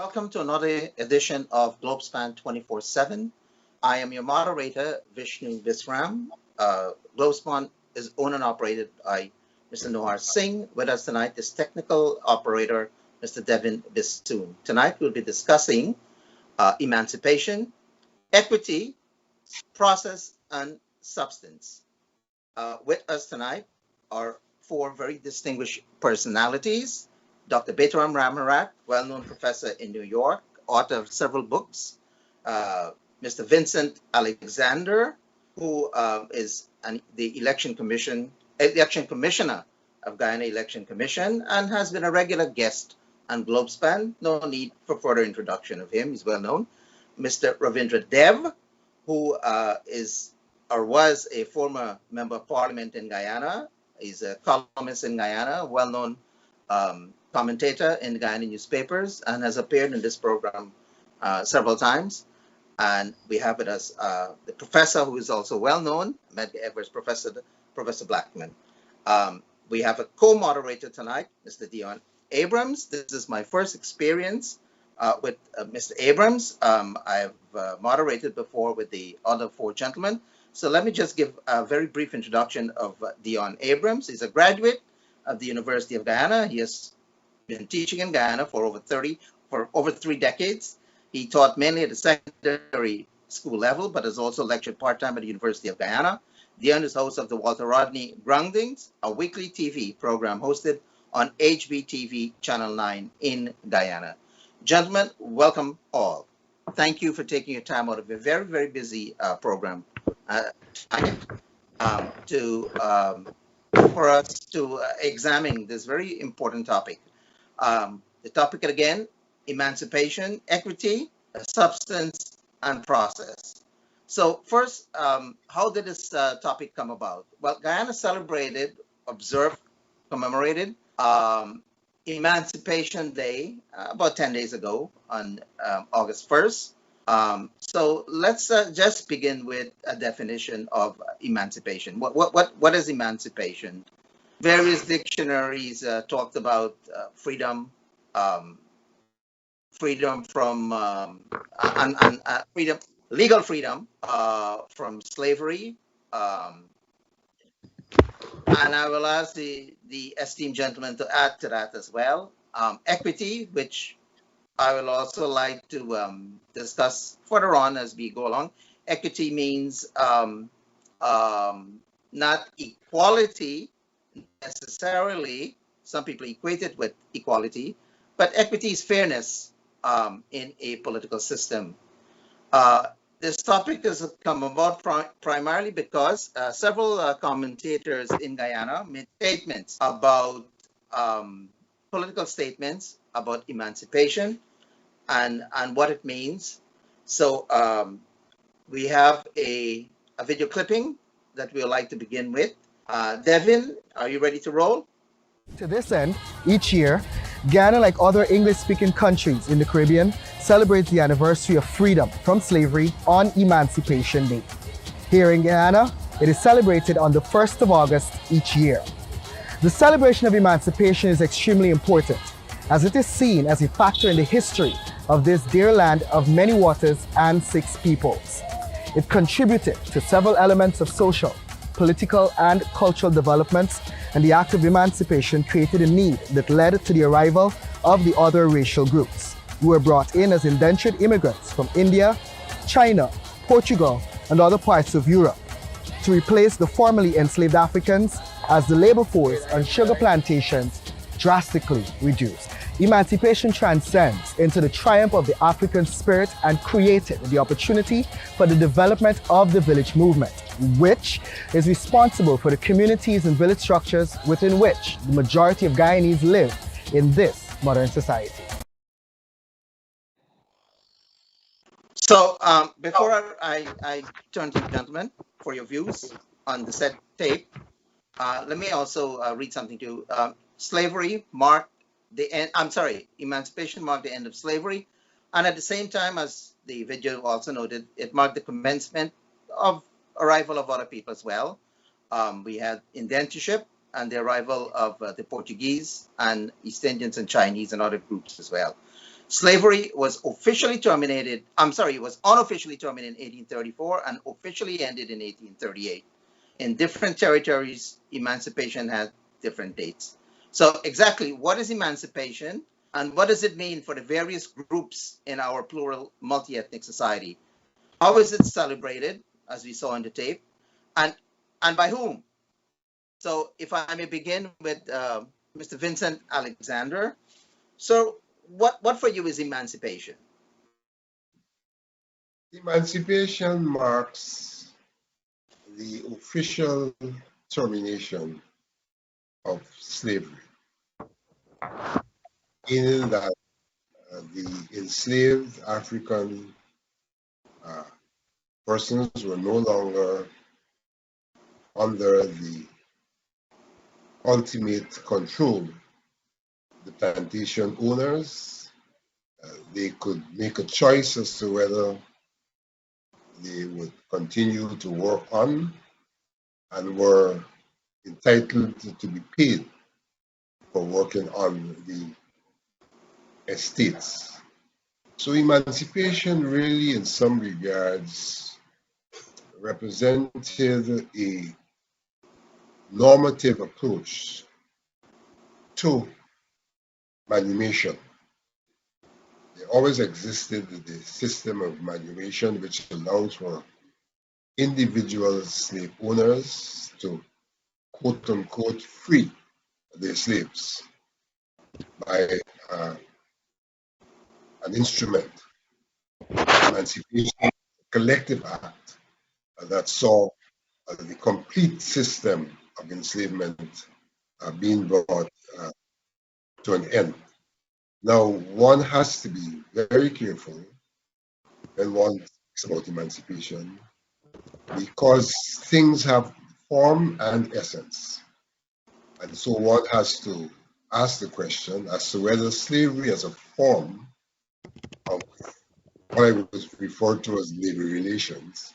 Welcome to another edition of Globespan 24x7. I am your moderator, Vishnu Bisram. Globespan is owned and operated by Mr. Nohar Singh. With us tonight is technical operator, Mr. Devin Bissoon. Tonight we'll be discussing emancipation, equity, process, and substance. With us tonight are four very distinguished personalities. Dr. Baytoram Ramharack, well-known professor in New York, author of several books. Mr. Vincent Alexander, who is the election commissioner of Guyana Election Commission and has been a regular guest on Globespan. No need for further introduction of him. He's well known. Mr. Ravindra Dev, who is or was a former member of parliament in Guyana. He's a columnist in Guyana, well-known commentator in Guyana newspapers, and has appeared in this program several times. And we have with us the professor who is also well-known, Medgar Evers Professor Blackman. We have a co-moderator tonight, Mr. Dion Abrams. This is my first experience with Mr. Abrams. I've moderated before with the other four gentlemen. So let me just give a very brief introduction of Dion Abrams. He's a graduate of the University of Guyana. He has been teaching in Guyana for over 3 decades. He taught mainly at the secondary school level, but has also lectured part-time at the University of Guyana. Deon is host of the Walter Rodney Groundings, a weekly TV program hosted on HBTV Channel 9 in Guyana. Gentlemen, welcome all. Thank you for taking your time out of a very, very busy program for us to examine this very important topic. The topic again, emancipation, equity, substance, and process. So first, how did this topic come about? Well, Guyana celebrated, observed, commemorated Emancipation Day about 10 days ago on August 1st. So let's just begin with a definition of emancipation. What is emancipation? Various dictionaries talked about freedom, freedom from legal freedom from slavery, and I will ask the esteemed gentleman to add to that as well. Equity, which I will also like to discuss further on as we go along. Equity means not equality necessarily. Some people equate it with equality, but equity is fairness in a political system. This topic has come about primarily because several commentators in Guyana made statements about political statements about emancipation and what it means. So we have a video clipping that we would like to begin with. Devin, are you ready to roll? To this end, each year, Guyana, like other English-speaking countries in the Caribbean, celebrates the anniversary of freedom from slavery on Emancipation Day. Here in Guyana, it is celebrated on the 1st of August each year. The celebration of emancipation is extremely important, as it is seen as a factor in the history of this dear land of many waters and 6 peoples. It contributed to several elements of social, political, and cultural developments, and the act of emancipation created a need that led to the arrival of the other racial groups, who were brought in as indentured immigrants from India, China, Portugal, and other parts of Europe, to replace the formerly enslaved Africans as the labor force on sugar plantations drastically reduced. Emancipation transcends into the triumph of the African spirit and created the opportunity for the development of the village movement, which is responsible for the communities and village structures within which the majority of Guyanese live in this modern society. So before I turn to you, gentlemen, for your views on the said tape, let me also read something to you. Slavery marked the end, emancipation marked the end of slavery. And at the same time, as the video also noted, it marked the commencement of arrival of other people as well. We had indentureship and the arrival of the Portuguese and East Indians and Chinese and other groups as well. Slavery was officially terminated, it was unofficially terminated in 1834 and officially ended in 1838. In different territories, emancipation had different dates. So exactly what is emancipation and what does it mean for the various groups in our plural multi-ethnic society? How is it celebrated, as we saw in the tape, and by whom? So if I may begin with Mr. Vincent Alexander. So what for you is emancipation? Emancipation marks the official termination of slavery, meaning that the enslaved African persons were no longer under the ultimate control of the plantation owners. They could make a choice as to whether they would continue to work on and were entitled to be paid for working on the estates. So emancipation really, in some regards, represented a normative approach to manumission. There always existed the system of manumission which allows for individual slave owners to quote unquote free their slaves by an instrument, emancipation, a collective act that saw the complete system of enslavement being brought to an end. Now, one has to be very careful when one thinks about emancipation because things have form and essence. And so one has to ask the question as to whether slavery as a form of what I was referred to as labor relations,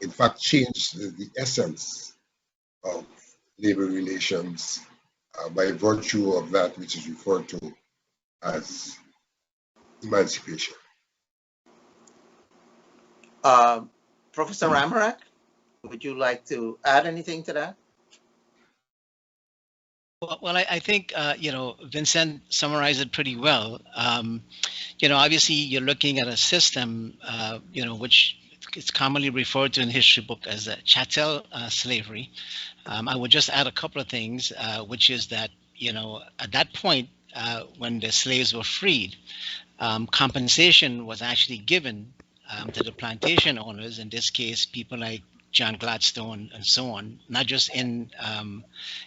in fact, changed the essence of labor relations by virtue of that which is referred to as emancipation. Professor Ramharack, would you like to add anything to that? Well, I think, Vincent summarized it pretty well. Obviously, you're looking at a system, which is commonly referred to in history book as a chattel slavery. I would just add a couple of things, which is that, at that point, when the slaves were freed, compensation was actually given to the plantation owners, in this case, people like John Gladstone and so on, not just in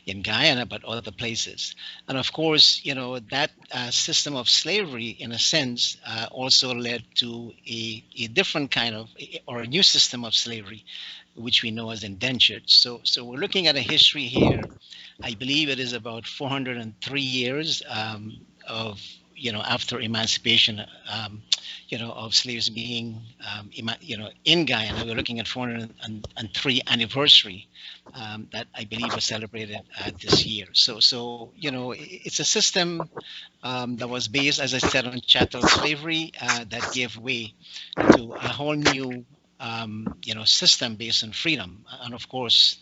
Guyana, but other places. And of course, that system of slavery, in a sense, also led to a different kind of, or a new system of slavery, which we know as indentured. So we're looking at a history here. I believe it is about 403 years of, after emancipation, of slaves being, in Guyana. We're looking at 403 anniversary that I believe was celebrated this year. So it's a system that was based, as I said, on chattel slavery that gave way to a whole new, system based on freedom. And of course,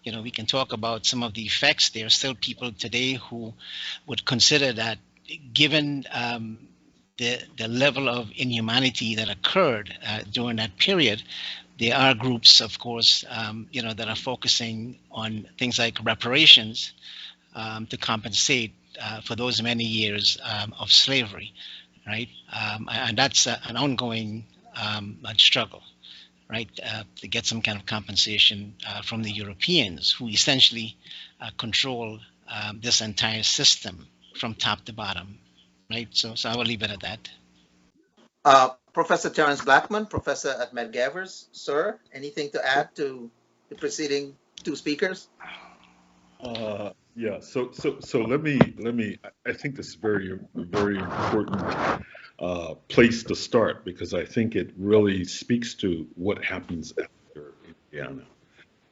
we can talk about some of the effects. There are still people today who would consider that, given the level of inhumanity that occurred during that period, there are groups, of course, that are focusing on things like reparations to compensate for those many years of slavery, right? And that's an ongoing struggle, right? To get some kind of compensation from the Europeans, who essentially control this entire system from top to bottom, right? So I will leave it at that. Professor Terrence Blackman, professor at MedGavers. Sir, anything to add to the preceding two speakers? Yeah. So let me. I think this is very important place to start, because I think it really speaks to what happens after Indiana.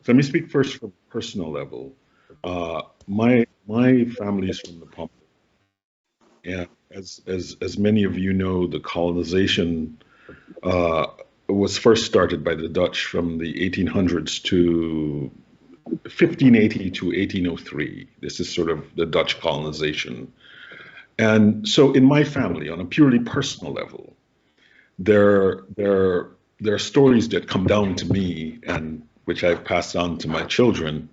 So let me speak first from a personal level. My family is from the Pompano, And as many of you know, the colonization was first started by the Dutch from the 1800s to 1580 to 1803. This is sort of the Dutch colonization. And so in my family, on a purely personal level, there are stories that come down to me, and which I've passed on to my children,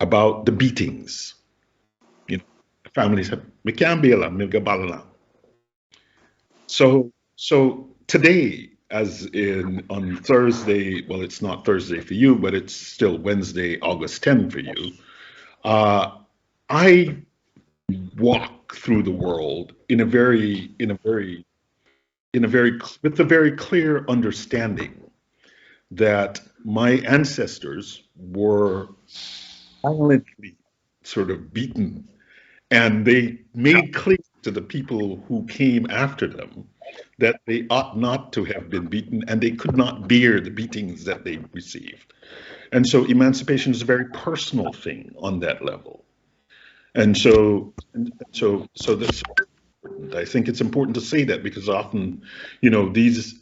about the beatings. You know, families have so today, as in on Thursday, well, it's not Thursday for you, but it's still Wednesday, August 10 for you. I walk through the world with a very clear understanding that my ancestors were violently sort of beaten, and they made clear to the people who came after them that they ought not to have been beaten, and they could not bear the beatings that they received. And so emancipation is a very personal thing on that level. And so that's important. I think it's important to say that, because often, you know, these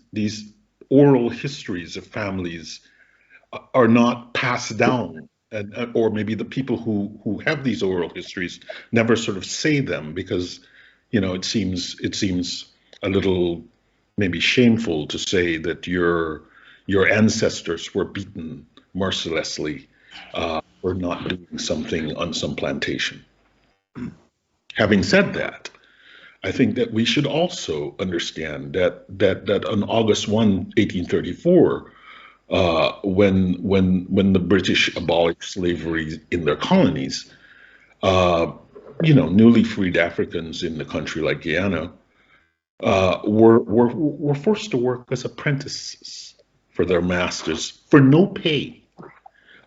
oral histories of families are not passed down, or maybe the people who have these oral histories never sort of say them, because, you know, it seems a little maybe shameful to say that your ancestors were beaten mercilessly for not doing something on some plantation. Having said that, I think that we should also understand that on August 1, 1834, when the British abolished slavery in their colonies, you know, newly freed Africans in a country like Guyana were forced to work as apprentices for their masters for no pay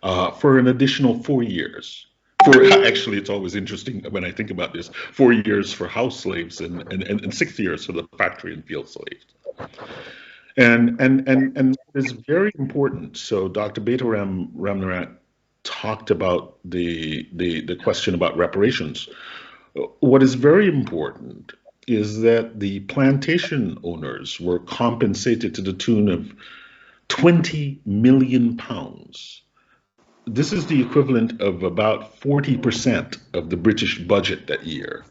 for an additional 4 years. Actually, it's always interesting when I think about this: 4 years for house slaves and 6 years for the factory and field slaves. And it's very important. So Dr. Baytoram Ramharack talked about the question about reparations. What is very important is that the plantation owners were compensated to the tune of 20 million pounds. This is the equivalent of about 40% of the British budget that year,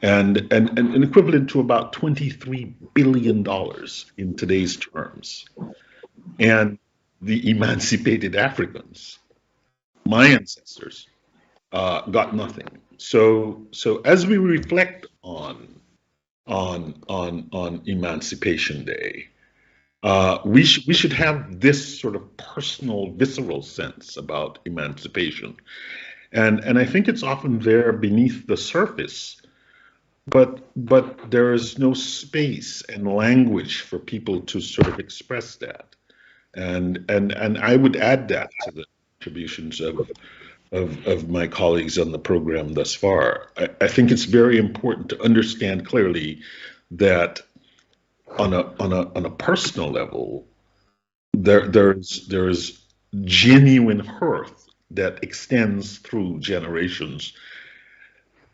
and equivalent to about $23 billion in today's terms. And the emancipated Africans, my ancestors, got nothing. So as we reflect on Emancipation Day, we should have this sort of personal, visceral sense about emancipation, and I think it's often there beneath the surface, but there is no space and language for people to sort of express that, and I would add that to the contributions of my colleagues on the program thus far. I think it's very important to understand clearly that on a personal level, there's genuine hurt that extends through generations,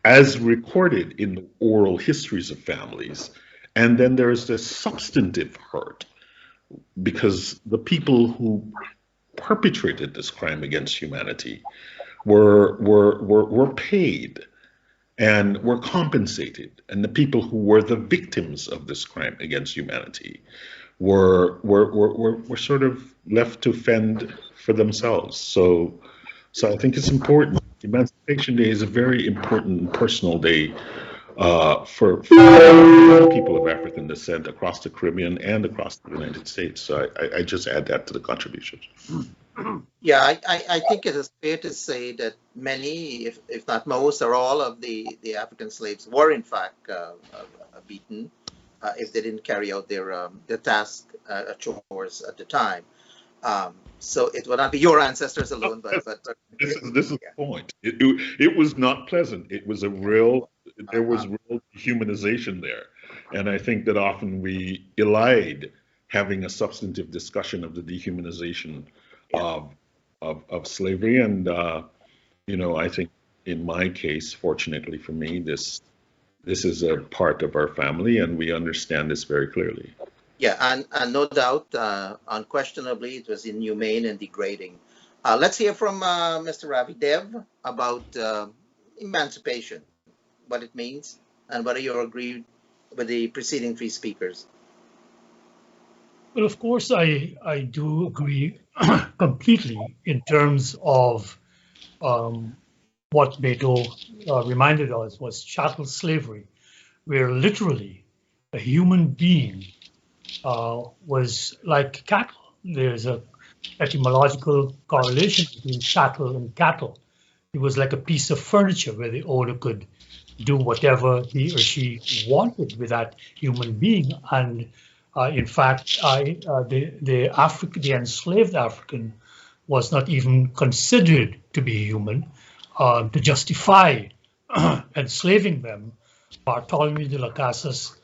as recorded in the oral histories of families, and then there's this substantive hurt, because the people who perpetrated this crime against humanity were paid and were compensated, and the people who were the victims of this crime against humanity were sort of left to fend for themselves. So I think it's important. Emancipation Day is a very important personal day for people of African descent across the Caribbean and across the United States. So I just add that to the contributions. Yeah, I think it is fair to say that many, if not most, or all of the African slaves were in fact beaten if they didn't carry out their task chores at the time. So it will not be your ancestors alone, but this is the point. It was not pleasant. It was there was real humanization there, and I think that often we elide having a substantive discussion of the dehumanization of slavery. And you know, I think in my case, fortunately for me, this this is a part of our family, and we understand this very clearly. Yeah, and no doubt, unquestionably, it was inhumane and degrading. Let's hear from Mr. Ravi Dev about emancipation, what it means, and whether you agree with the preceding three speakers. Well, of course, I do agree completely in terms of what Beto reminded us was chattel slavery, where literally a human being was like cattle. There's a etymological correlation between chattel and cattle. It was like a piece of furniture where the owner could do whatever he or she wanted with that human being. And in fact, the enslaved African was not even considered to be human. To justify enslaving them, Bartholomew de las Casas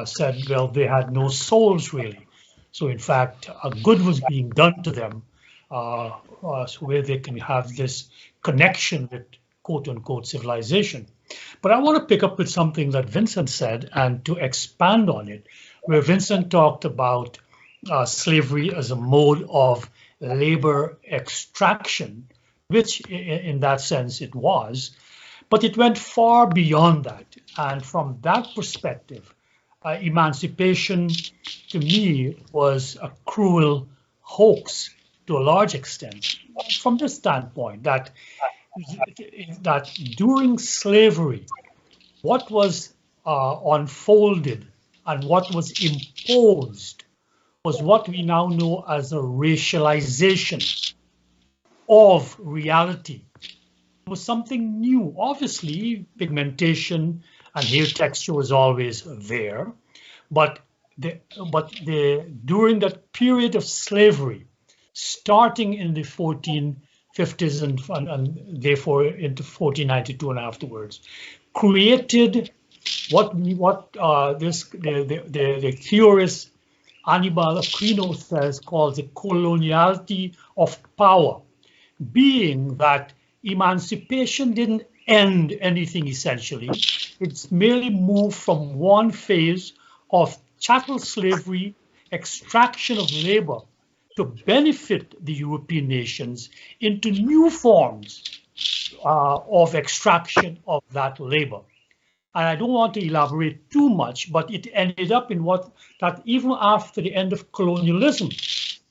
said, well, they had no souls really. So in fact, good was being done to them, so where they can have this connection with quote unquote civilization. But I want to pick up with something that Vincent said and to expand on it, where Vincent talked about slavery as a mode of labor extraction, which in that sense it was, but it went far beyond that. And from that perspective, emancipation to me was a cruel hoax to a large extent, from the standpoint that during slavery, what was unfolded and what was imposed was what we now know as a racialization of reality. It was something new. Obviously, pigmentation and hair texture was always there, but during that period of slavery, starting in the 1450s and therefore into 1492 and afterwards, created the theorist Aníbal Aquino says calls the coloniality of power, being that emancipation didn't end anything essentially. It's merely moved from one phase of chattel slavery, extraction of labor, to benefit the European nations into new forms of extraction of that labor. And I don't want to elaborate too much, but it ended up in that even after the end of colonialism,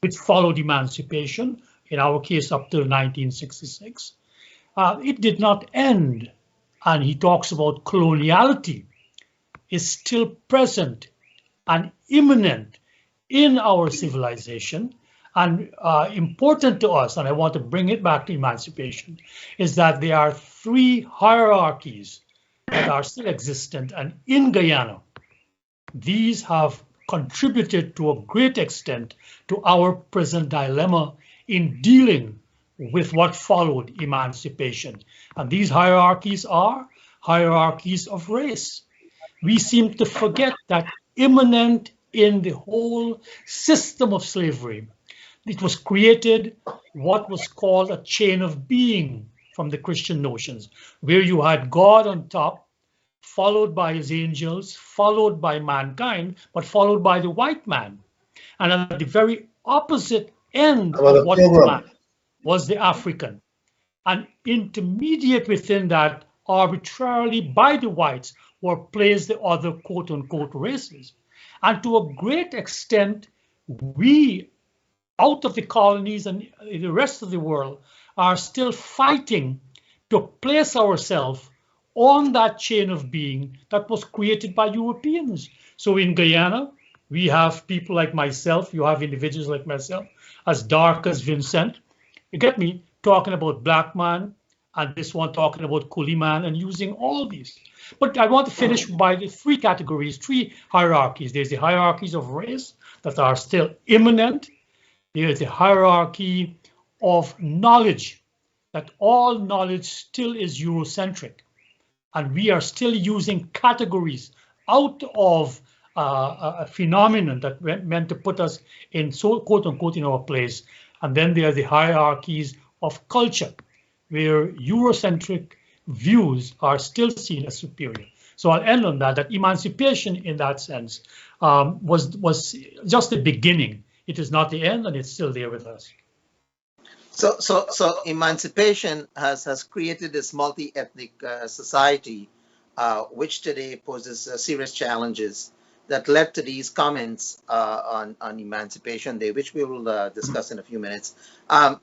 which followed emancipation, in our case up to 1966, it did not end. And he talks about coloniality is still present and imminent in our civilization. And important to us, and I want to bring it back to emancipation, is that there are three hierarchies that are still existent. And in Guyana, these have contributed to a great extent to our present dilemma in dealing with what followed emancipation. And these hierarchies are hierarchies of race. We seem to forget that immanent in the whole system of slavery, it was created what was called a chain of being from the Christian notions, where you had God on top, followed by his angels, followed by mankind, but followed by the white man. And at the very opposite end of what man was the African. And intermediate within that, arbitrarily by the whites, were placed the other quote unquote races. And to a great extent, we, out of the colonies and the rest of the world, are still fighting to place ourselves on that chain of being that was created by Europeans. So in Guyana, we have people like myself, you have individuals like myself, as dark as Vincent, you get me, talking about Blackman, and this one talking about Kuliman, and using all these. But I want to finish by the three categories, three hierarchies. There's the hierarchies of race that are still immanent. There's the hierarchy of knowledge, that all knowledge still is Eurocentric. And we are still using categories out of a phenomenon that meant to put us in, so quote unquote, in our place. And then there are the hierarchies of culture, where Eurocentric views are still seen as superior. So I'll end on that, that emancipation in that sense was just the beginning. It is not the end, and it's still there with us. So emancipation has created this multi-ethnic society, which today poses serious challenges that led to these comments on Emancipation Day, which we will discuss in a few minutes.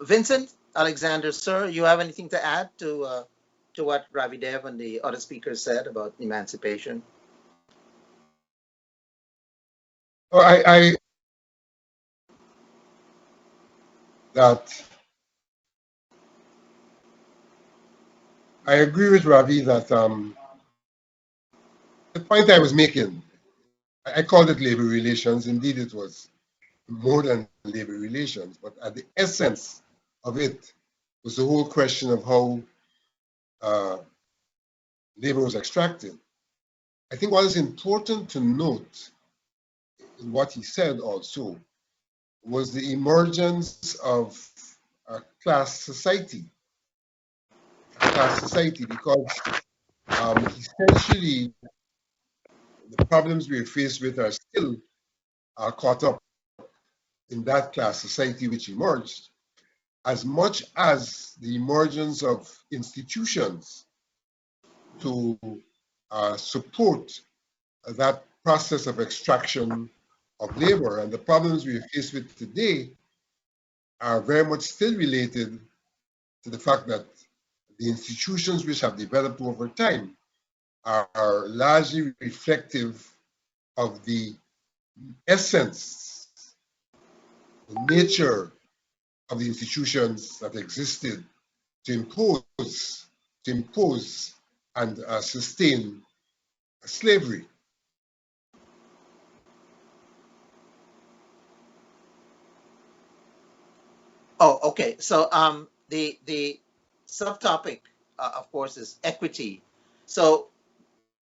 Vincent, Alexander, sir, you have anything to add to what Ravi Dev and the other speakers said about emancipation? Oh, I agree with Ravi that the point I was making, I called it labor relations. Indeed, it was more than labor relations, but at the essence of it was the whole question of how labor was extracted. I think what is important to note in what he said also was the emergence of a class society. Because essentially the problems we're faced with are still caught up in that class society which emerged, as much as the emergence of institutions to support that process of extraction of labor. And the problems we're faced with today are very much still related to the fact that the institutions which have developed over time are largely reflective of the essence, the nature of the institutions that existed to impose and sustain slavery. Oh, okay. So the subtopic, of course, is equity. So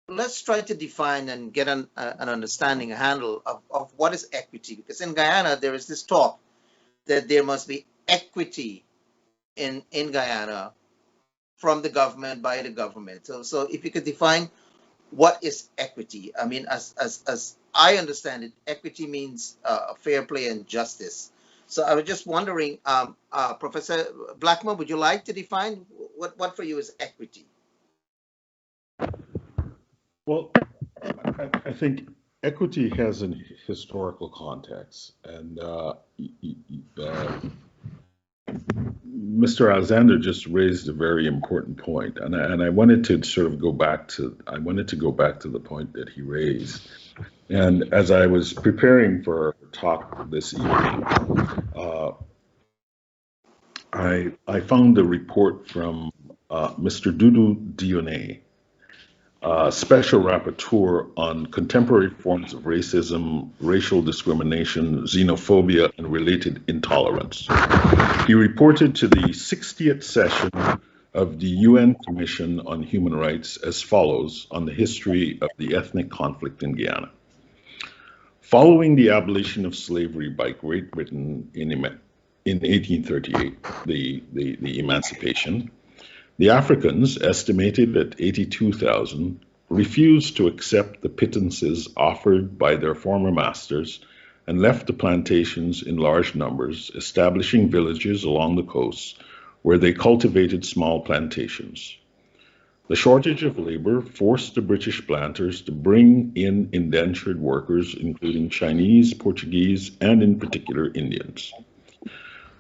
let's try to define and get an understanding, a handle of what is equity. Because in Guyana, there is this talk that there must be equity in Guyana from the government, by the government. So if you could define what is equity. I mean, as I understand it, equity means fair play and justice. So I was just wondering, Professor Blackman, would you like to define what for you is equity? Well, I think equity has a historical context, and Mr. Alexander just raised a very important point, and I wanted to sort of go back to the point that he raised. And as I was preparing for our talk this evening, I found a report from Mr. Dion, Special Rapporteur on Contemporary Forms of Racism, Racial Discrimination, Xenophobia, and Related Intolerance. He reported to the 60th session of the UN Commission on Human Rights as follows on the history of the ethnic conflict in Guyana. Following the abolition of slavery by Great Britain in 1838, the emancipation, the Africans, estimated at 82,000, refused to accept the pittances offered by their former masters and left the plantations in large numbers, establishing villages along the coast where they cultivated small plantations. The shortage of labor forced the British planters to bring in indentured workers, including Chinese, Portuguese, and in particular Indians.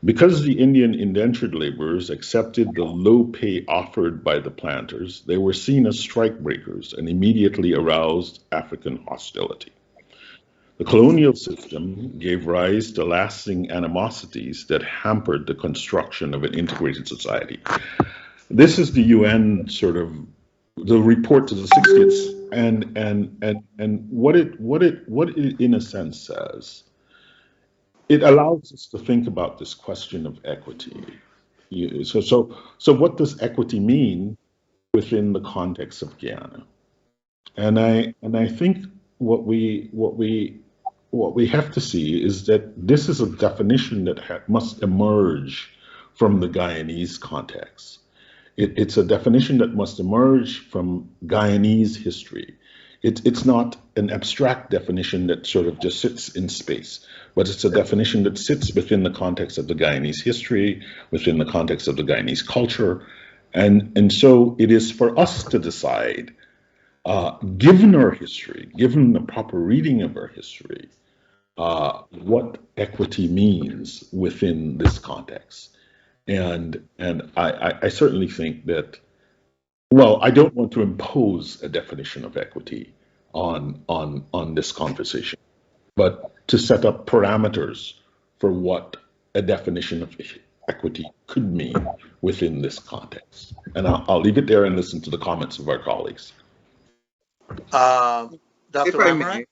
Because the Indian indentured laborers accepted the low pay offered by the planters, they were seen as strikebreakers and immediately aroused African hostility. The colonial system gave rise to lasting animosities that hampered the construction of an integrated society. This is the UN sort of the report to the 60th, and what it in a sense says. It allows us to think about this question of equity. So what does equity mean within the context of Guyana? And I think what we have to see is that this is a definition that must emerge from the Guyanese context. It's a definition that must emerge from Guyanese history. It's not an abstract definition that sort of just sits in space, but it's a definition that sits within the context of the Guyanese history, within the context of the Guyanese culture. And so it is for us to decide, given our history, given the proper reading of our history, what equity means within this context. And I certainly think that, well, I don't want to impose a definition of equity on this conversation, but to set up parameters for what a definition of equity could mean within this context. And I'll leave it there and listen to the comments of our colleagues. Dr. Ramharack?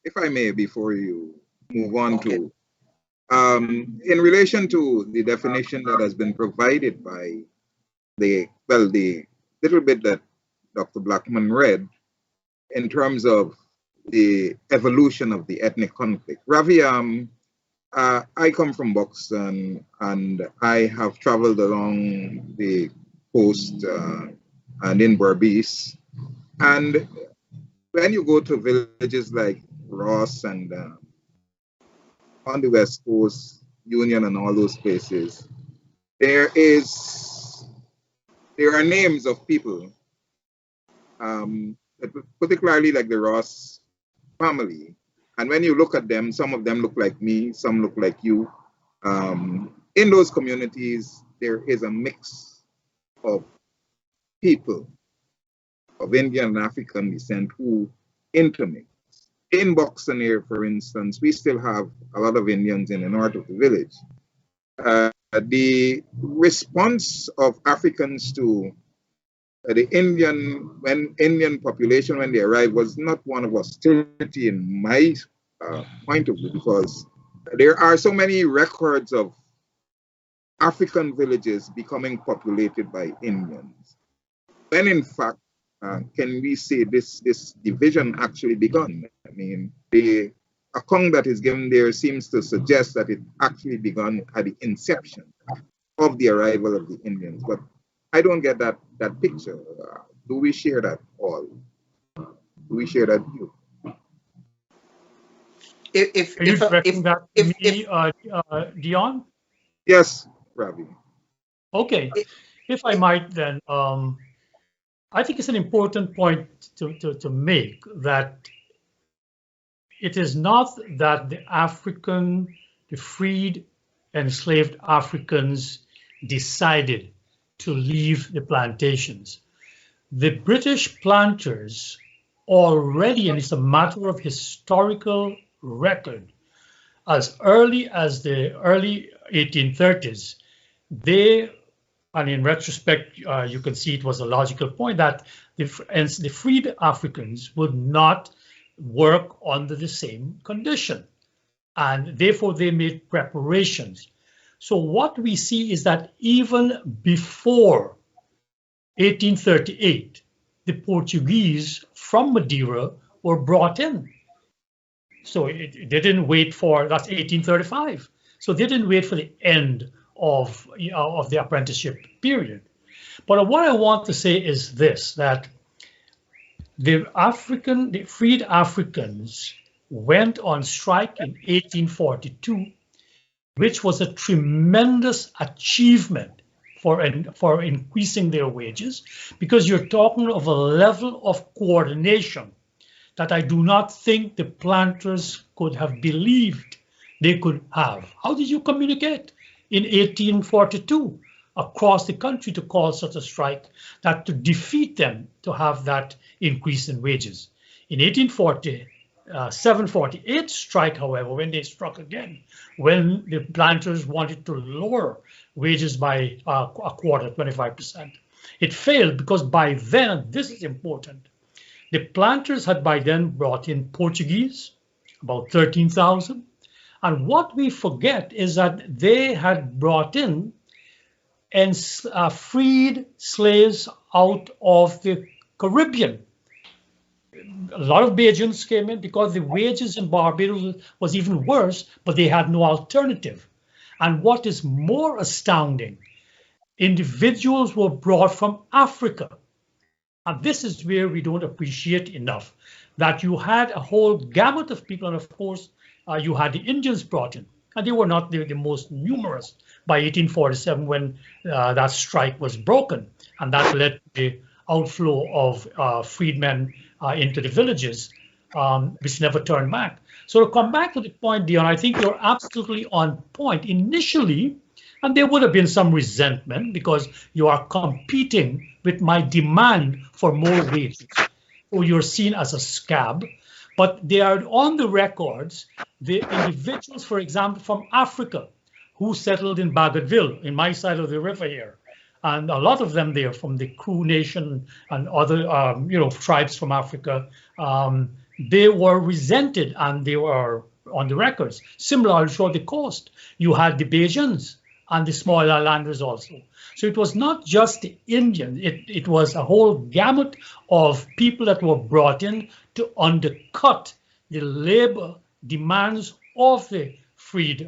If I may, before you move on to, in relation to the definition that has been provided by the little bit that Dr. Blackman read in terms of the evolution of the ethnic conflict. Ravi, I come from Buxton and I have traveled along the coast and in Berbice. And when you go to villages like Ross and on the West Coast, Union and all those places, there are names of people, particularly like the Ross family. And when you look at them, some of them look like me, some look like you. In those communities, there is a mix of people of Indian and African descent who intermix. In Buxton here, for instance, we still have a lot of Indians in the north of the village. The response of Africans to the Indian population when they arrived was not one of hostility in my point of view, because there are so many records of African villages becoming populated by Indians. When in fact, can we say this division actually begun? I mean, the account that is given there seems to suggest that it actually began at the inception of the arrival of the Indians, but I don't get that picture. Do we share that all? Do we share that view? Are you directing that to me, Dion? Yes, Ravi. Okay, if I might then, I think it's an important point to make that it is not that the freed enslaved Africans decided to leave the plantations. The British planters already, and it's a matter of historical record, as early as the early 1830s, and in retrospect, you can see it was a logical point that the freed Africans would not work under the same condition, and therefore they made preparations. So what we see is that even before 1838, the Portuguese from Madeira were brought in. So they didn't wait for, that's 1835. So they didn't wait for the end of the apprenticeship period. But what I want to say is this, that the freed Africans went on strike in 1842, which was a tremendous achievement for increasing their wages, because you're talking of a level of coordination that I do not think the planters could have believed they could have. How did you communicate in 1842 across the country to call such a strike, that to defeat them to have that increase in wages? In 1847-48 strike, however, when they struck again, when the planters wanted to lower wages by a quarter, 25%, it failed because by then, this is important, the planters had by then brought in Portuguese, about 13,000. And what we forget is that they had brought in and freed slaves out of the Caribbean. A lot of Bajans came in because the wages in Barbados was even worse, but they had no alternative. And what is more astounding, individuals were brought from Africa. And this is where we don't appreciate enough that you had a whole gamut of people. And of course, you had the Indians brought in, and they were not the most numerous by 1847 when that strike was broken. And that led to the outflow of freedmen into the villages, which never turned back. So to come back to the point, Dion, I think you're absolutely on point. Initially, and there would have been some resentment because you are competing with my demand for more wages. So you're seen as a scab, but they are on the records, the individuals, for example, from Africa who settled in Bagotville, in my side of the river here. And a lot of them there from the Kru Nation and other, tribes from Africa, they were resented and they were on the records. Similarly, throughout the coast, you had the Bajans and the small islanders also. So it was not just the Indians, it was a whole gamut of people that were brought in to undercut the labor demands of the freed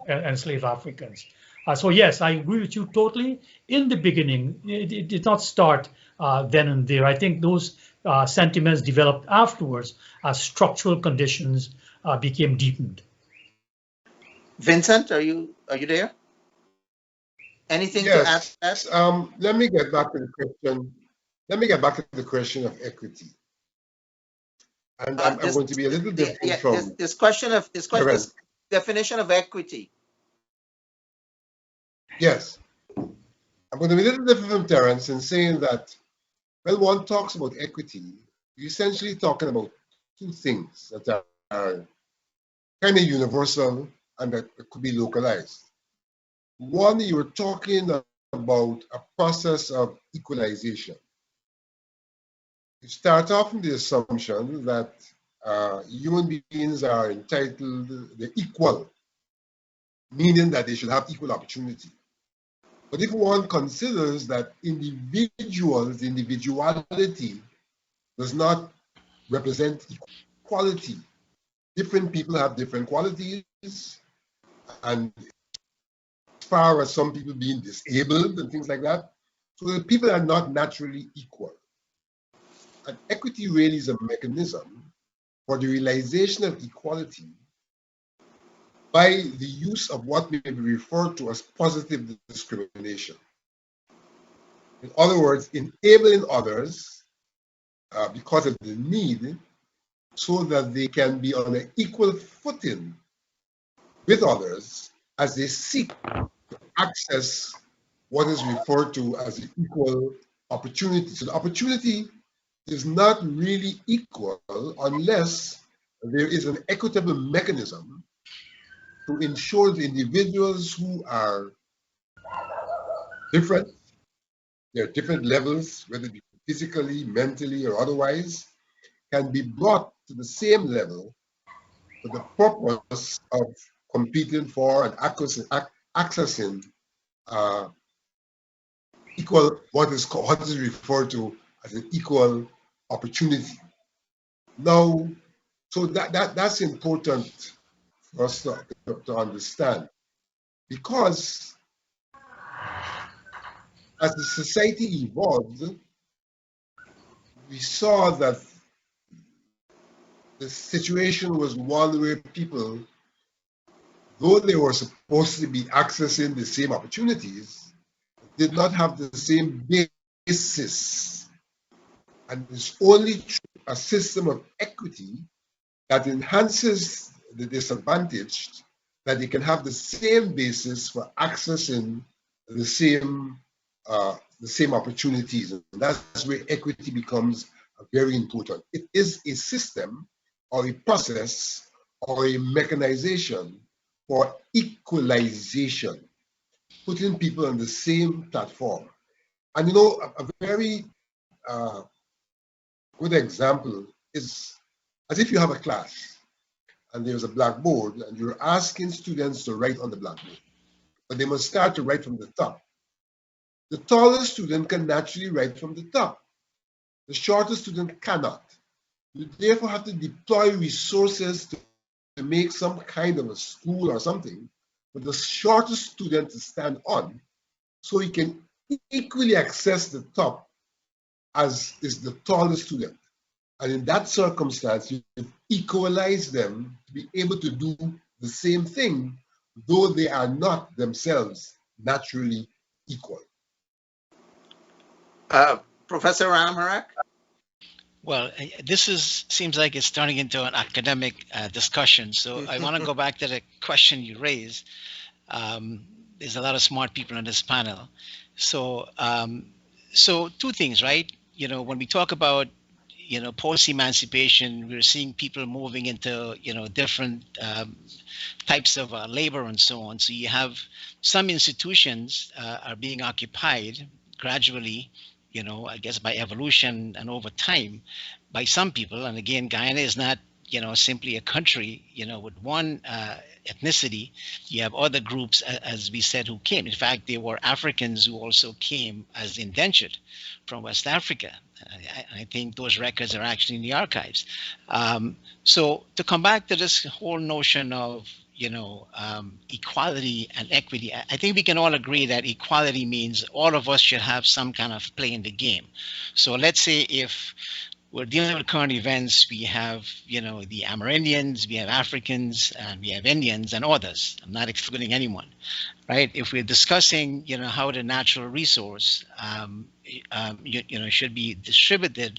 enslaved Africans. So yes, I agree with you totally. In the beginning, it did not start then and there. I think those sentiments developed afterwards as structural conditions became deepened. Vincent, are you there? Anything to add to that? Let me get back to the question. Let me get back to the question of equity. And I'm going to be a little different from this question, this definition of equity. Yes, I'm going to be a little different from Terrence in saying that when one talks about equity, you're essentially talking about two things that are kind of universal and that could be localized. One, you were talking about a process of equalization. You start off with the assumption that human beings are entitled, they're equal, meaning that they should have equal opportunity. But if one considers that individuality does not represent equality, different people have different qualities, and as far as some people being disabled and things like that, so the people are not naturally equal. And equity really is a mechanism for the realization of equality by the use of what may be referred to as positive discrimination. In other words, enabling others because of the need so that they can be on an equal footing with others as they seek to access what is referred to as equal opportunity. So the opportunity is not really equal unless there is an equitable mechanism to ensure the individuals who are different, there are different levels, whether it be physically, mentally, or otherwise, can be brought to the same level for the purpose of competing for and accessing equal, what is referred to as an equal opportunity. Now, so that's important for us to understand, because as the society evolved, we saw that the situation was one where people, though they were supposed to be accessing the same opportunities, did not have the same basis. And it's only through a system of equity that enhances the disadvantaged that they can have the same basis for accessing the same opportunities. And that's where equity becomes very important. It is a system or a process or a mechanization for equalization, putting people on the same platform. And you know, a very good example is as if you have a class and there's a blackboard and you're asking students to write on the blackboard, but they must start to write from the top. The tallest student can naturally write from the top. The shortest student cannot. You therefore have to deploy resources to make some kind of a stool or something for the shortest student to stand on so he can equally access the top as is the tallest student. And in that circumstance, you equalize them to be able to do the same thing, though they are not themselves naturally equal. Professor Ramharack? Well, seems like it's turning into an academic discussion. So I want to go back to the question you raised. There's a lot of smart people on this panel. So, so two things, right? You know, when we talk about, you know, post-emancipation, we're seeing people moving into, you know, different types of labor and so on. So you have some institutions are being occupied gradually, you know, I guess by evolution and over time by some people. And again, Guyana is not, you know, simply a country, you know, with one ethnicity. You have other groups, as we said, who came. In fact, there were Africans who also came as indentured from West Africa. I think those records are actually in the archives. So to come back to this whole notion of, you know, equality and equity, I think we can all agree that equality means all of us should have some kind of play in the game. So let's say if we're dealing with current events, we have, you know, the Amerindians, we have Africans, and we have Indians and others. I'm not excluding anyone, right? If we're discussing, you know, how the natural resource, you know, should be distributed,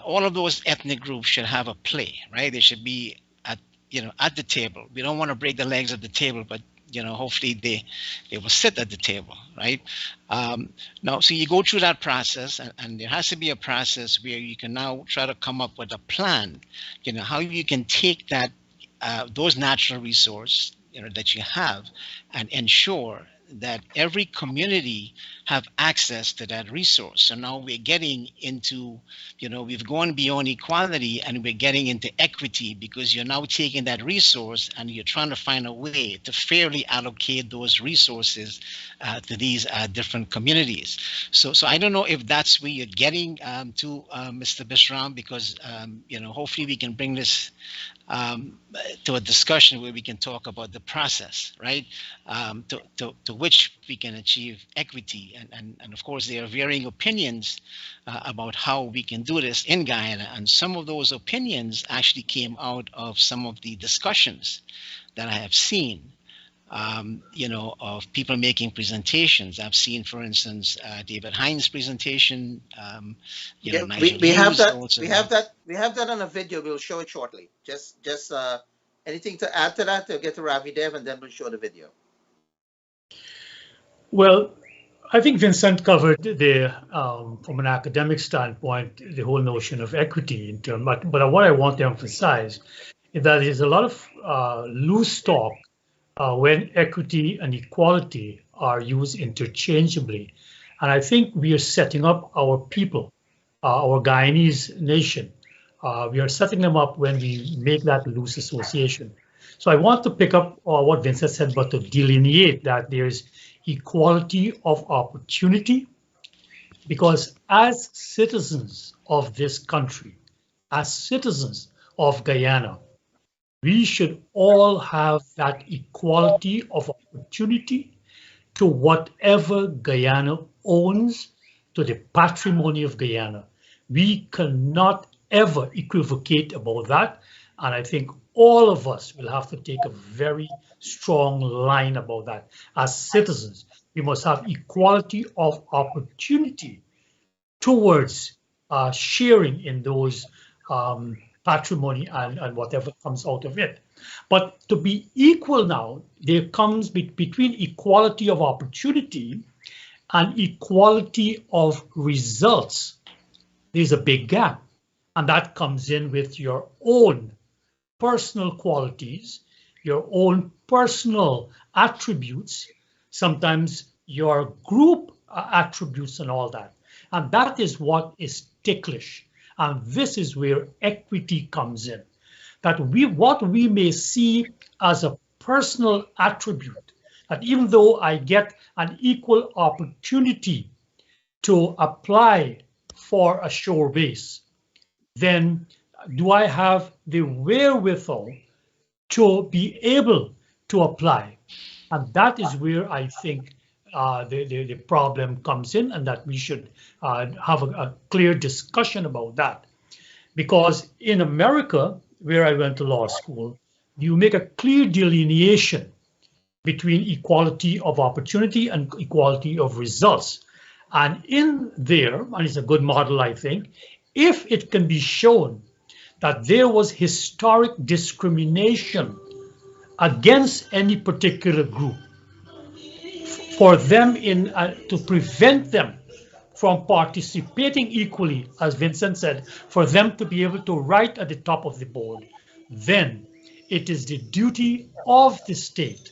all of those ethnic groups should have a play, right? They should be at, you know, at the table. We don't want to break the legs of the table, but you know, hopefully they will sit at the table, right? Now, so you go through that process, and there has to be a process where you can now try to come up with a plan, you know, how you can take that those natural resources, you know, that you have, and ensure that every community have access to that resource. So now we're getting into, you know, we've gone beyond equality and we're getting into equity, because you're now taking that resource and you're trying to find a way to fairly allocate those resources to these different communities. So I don't know if that's where you're getting to, Mr. Bisram, because, you know, hopefully we can bring this to a discussion where we can talk about the process, right? To which we can achieve equity. And of course, there are varying opinions about how we can do this in Guyana. And some of those opinions actually came out of some of the discussions that I have seen, you know, of people making presentations. I've seen, for instance, David Hines' presentation. You know, we have that. We have that on a video. We'll show it shortly. Just anything to add to that? To get to Ravi Dev, and then we'll show the video. Well, I think Vincent covered the, from an academic standpoint, the whole notion of equity in terms. But what I want to emphasize is that there's a lot of loose talk when equity and equality are used interchangeably. And I think we are setting up our people, our Guyanese nation. We are setting them up when we make that loose association. So I want to pick up what Vincent said, but to delineate that there's equality of opportunity, because as citizens of this country, as citizens of Guyana, we should all have that equality of opportunity to whatever Guyana owns, to the patrimony of Guyana. We cannot ever equivocate about that. And I think all of us will have to take a very strong line about that. As citizens, we must have equality of opportunity towards sharing in those patrimony and whatever comes out of it. But to be equal now, there comes between equality of opportunity and equality of results. There's a big gap, and that comes in with your own personal qualities, your own personal attributes, sometimes your group attributes and all that. And that is what is ticklish. And this is where equity comes in. That what we may see as a personal attribute, that even though I get an equal opportunity to apply for a shore base, then do I have the wherewithal to be able to apply? And that is where I think the problem comes in, and that we should have a clear discussion about that. Because in America, where I went to law school, you make a clear delineation between equality of opportunity and equality of results. And in there, and it's a good model, I think, if it can be shown that there was historic discrimination against any particular group, for them to prevent them from participating equally, as Vincent said, for them to be able to write at the top of the board, then it is the duty of the state,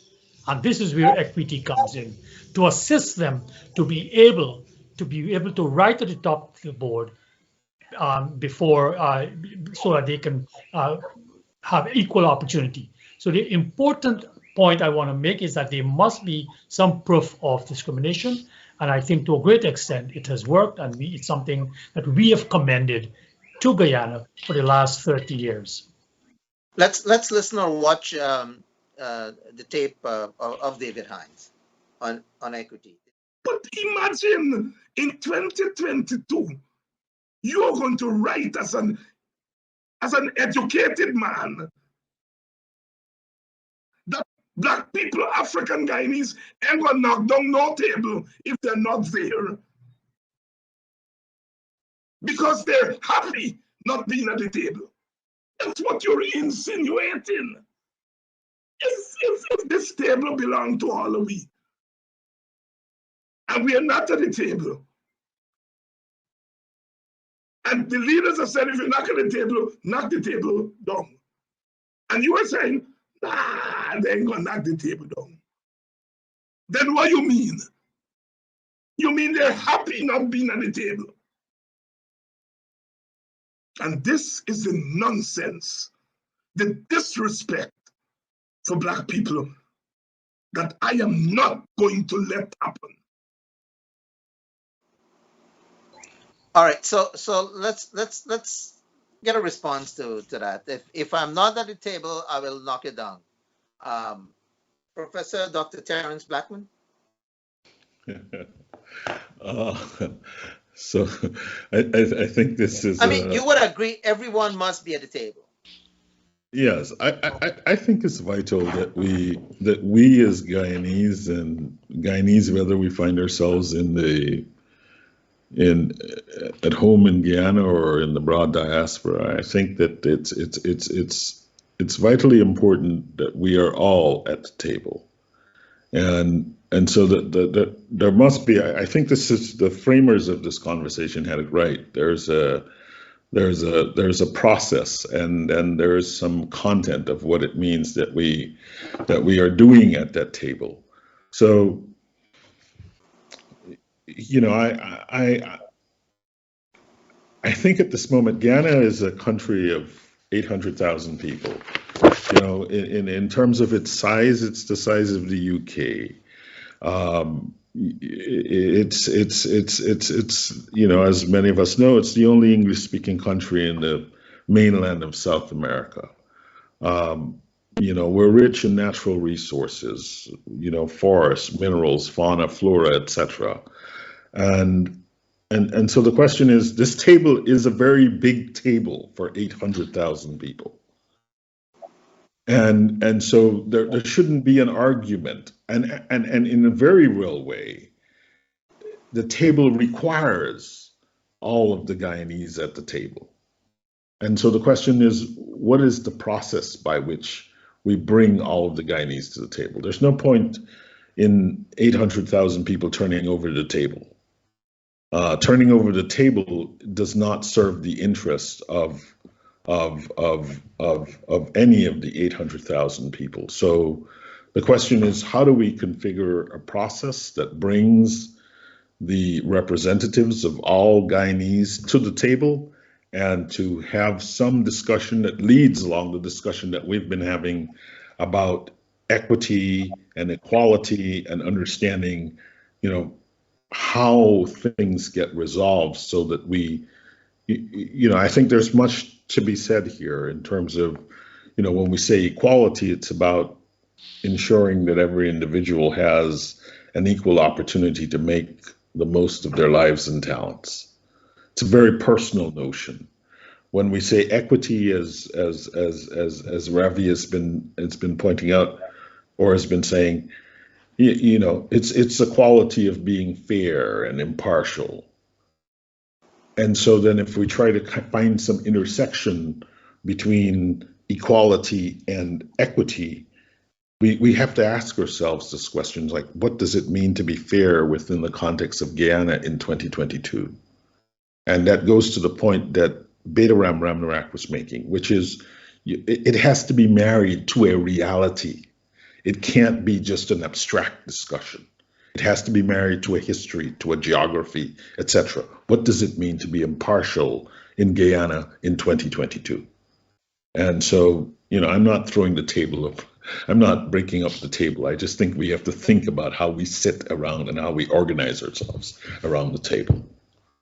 and this is where equity comes in, to assist them to be able to write at the top of the board before so that they can have equal opportunity. So the important point I want to make is that there must be some proof of discrimination, and I think to a great extent it has worked, and it's something that we have commended to Guyana for the last 30 years. Let's listen or watch the tape of David Hines on equity. But imagine in 2022, you're going to write as an educated man that Black people, African Guyanese, ain't gonna knock down no table if they're not there. Because they're happy not being at the table. That's what you're insinuating. If this table belongs to all of we, and we are not at the table, and the leaders have said, if you knock at the table, knock the table down. And you were saying, nah, they ain't gonna knock the table down. Then what you mean? You mean they're happy not being at the table? And this is the nonsense, the disrespect for Black people that I am not going to let happen. All right, so let's get a response to that. If I'm not at the table, I will knock it down. Professor Dr. Terrence Blackman. So I think this is. I mean, you would agree everyone must be at the table. Yes, I think it's vital that we as Guyanese and Guyanese, whether we find ourselves at home in Guyana or in the broad diaspora, I think that it's vitally important that we are all at the table, and so that there must be. I think this is the framers of this conversation had it right. There's a process and there is some content of what it means that we are doing at that table. So, you know, I think at this moment, Guyana is a country of 800,000 people. You know, in terms of its size, it's the size of the UK. It's you know, as many of us know, it's the only English-speaking country in the mainland of South America. You know, we're rich in natural resources, you know, forests, minerals, fauna, flora, etc. And so the question is, this table is a very big table for 800,000 people. And so there shouldn't be an argument. And in a very real way, the table requires all of the Guyanese at the table. And so the question is, what is the process by which we bring all of the Guyanese to the table? There's no point in 800,000 people turning over the table. Turning over the table does not serve the interest of any of the 800,000 people. So the question is, how do we configure a process that brings the representatives of all Guyanese to the table and to have some discussion that leads along the discussion that we've been having about equity and equality and understanding, you know, how things get resolved so that we, you know, I think there's much to be said here in terms of, you know, when we say equality, it's about ensuring that every individual has an equal opportunity to make the most of their lives and talents. It's a very personal notion. When we say equity, as Ravi has been pointing out, or has been saying, you know, it's the quality of being fair and impartial. And so then if we try to find some intersection between equality and equity, we have to ask ourselves this question, like, what does it mean to be fair within the context of Guyana in 2022? And that goes to the point that Baytoram Ramharack was making, which is it has to be married to a reality. It can't be just an abstract discussion. It has to be married to a history, to a geography, etc. What does it mean to be impartial in Guyana in 2022? And so, you know, I'm not throwing the table up. I'm not breaking up the table. I just think we have to think about how we sit around and how we organize ourselves around the table.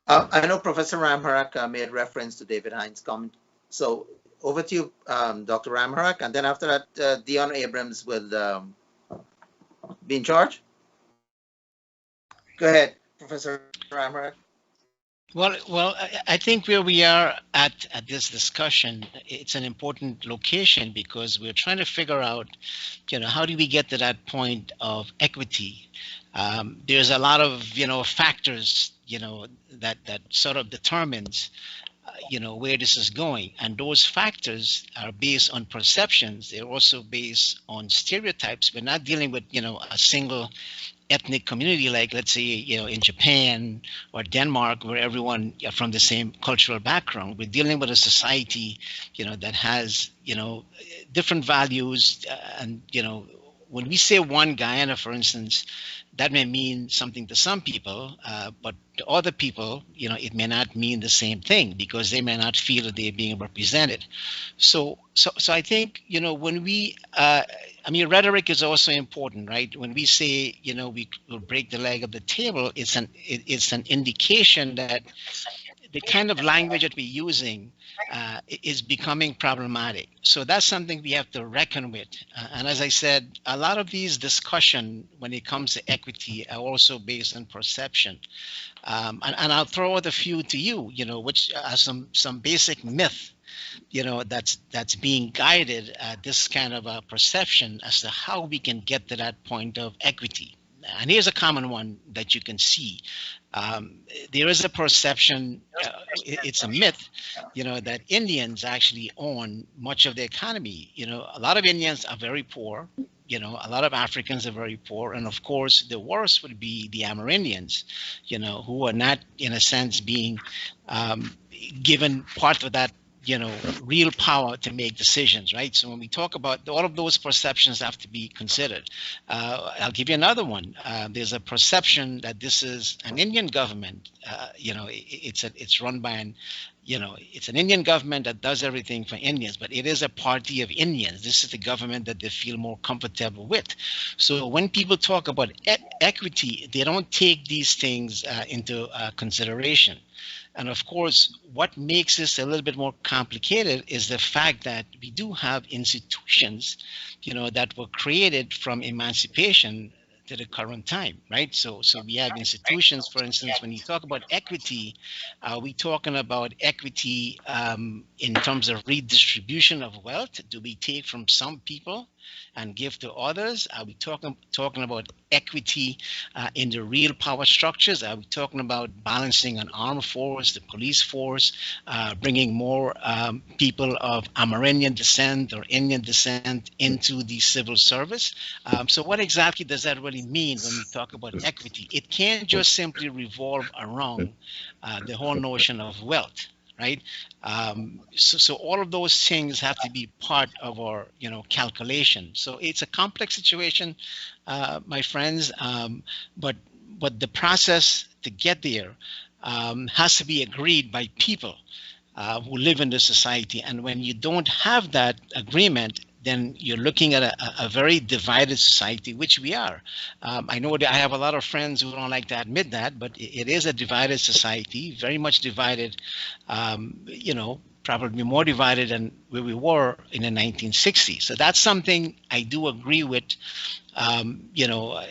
I know Professor Ramharack made reference to David Hines' comment. So over to you, Dr. Ramharack, and then after that, Dion Abrams will be in charge. Go ahead, Professor Ramharack. Well, I think where we are at this discussion, it's an important location because we're trying to figure out, you know, how do we get to that point of equity? There's a lot of, you know, factors, you know, that sort of determines, you know, where this is going. And those factors are based on perceptions. They're also based on stereotypes. We're not dealing with, you know, a single ethnic community like, let's say, you know, in Japan or Denmark, where everyone are from the same cultural background. We're dealing with a society, you know, that has, you know, different values. And, you know, when we say one Guyana, for instance, that may mean something to some people, but to other people, you know, it may not mean the same thing because they may not feel that they're being represented. So I think, you know, when we, I mean, rhetoric is also important, right? When we say, you know, we will break the leg of the table, it's an indication that the kind of language that we're using is becoming problematic. So that's something we have to reckon with. And as I said, a lot of these discussion when it comes to equity are also based on perception. And I'll throw out a few to you, you know, which are some basic myth, you know, that's being guided this kind of a perception as to how we can get to that point of equity. And here's a common one that you can see. There is a perception, it's a myth, you know, that Indians actually own much of the economy. You know, a lot of Indians are very poor. You know, a lot of Africans are very poor. And of course, the worst would be the Amerindians, you know, who are not, in a sense, being given part of that, you know, real power to make decisions, right? So when we talk about all of those perceptions have to be considered. I'll give you another one. There's a perception that this is an Indian government. You know, it's run by an, you know, it's an Indian government that does everything for Indians, but it is a party of Indians. This is the government that they feel more comfortable with. So when people talk about equity, they don't take these things into consideration. And of course, what makes this a little bit more complicated is the fact that we do have institutions, you know, that were created from emancipation to the current time, right? So we have institutions, for instance, when you talk about equity, are we talking about equity in terms of redistribution of wealth? Do we take from some people and give to others? Are we talking about equity in the real power structures? Are we talking about balancing an armed force, the police force, bringing more people of Amerindian descent or Indian descent into the civil service? So what exactly does that really mean when we talk about equity? It can't just simply revolve around the whole notion of wealth, right? So all of those things have to be part of our, you know, calculation. So it's a complex situation, my friends, but the process to get there has to be agreed by people who live in the society. And when you don't have that agreement, then you're looking at a very divided society, which we are. I know that I have a lot of friends who don't like to admit that, but it is a divided society, very much divided, you know, probably more divided than where we were in the 1960s. So that's something I do agree with. You know,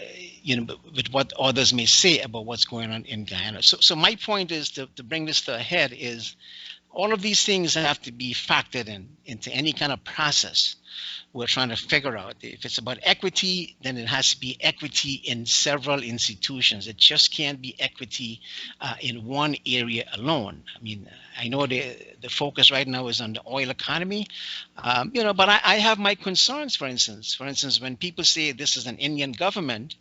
with what others may say about what's going on in Guyana. So my point is to bring this to a head is all of these things have to be factored into any kind of process we're trying to figure out. If it's about equity, then it has to be equity in several institutions. It just can't be equity in one area alone. I mean, I know the focus right now is on the oil economy, but I have my concerns, for instance. When people say this is an Indian government,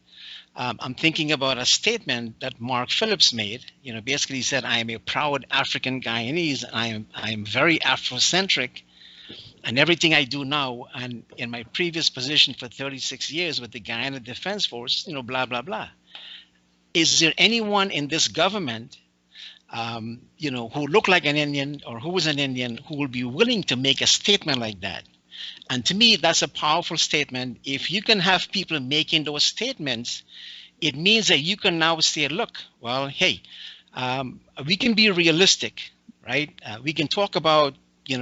I'm thinking about a statement that Mark Phillips made. Basically he said, I am a proud African Guyanese. I am very Afrocentric. And everything I do now, and in my previous position for 36 years with the Guyana Defense Force, blah, blah, blah. Is there anyone in this government, who look like an Indian or who is an Indian who will be willing to make a statement like that? And to me, that's a powerful statement. If you can have people making those statements, it means that you can now say, look, well, hey, we can be realistic, right? We can talk about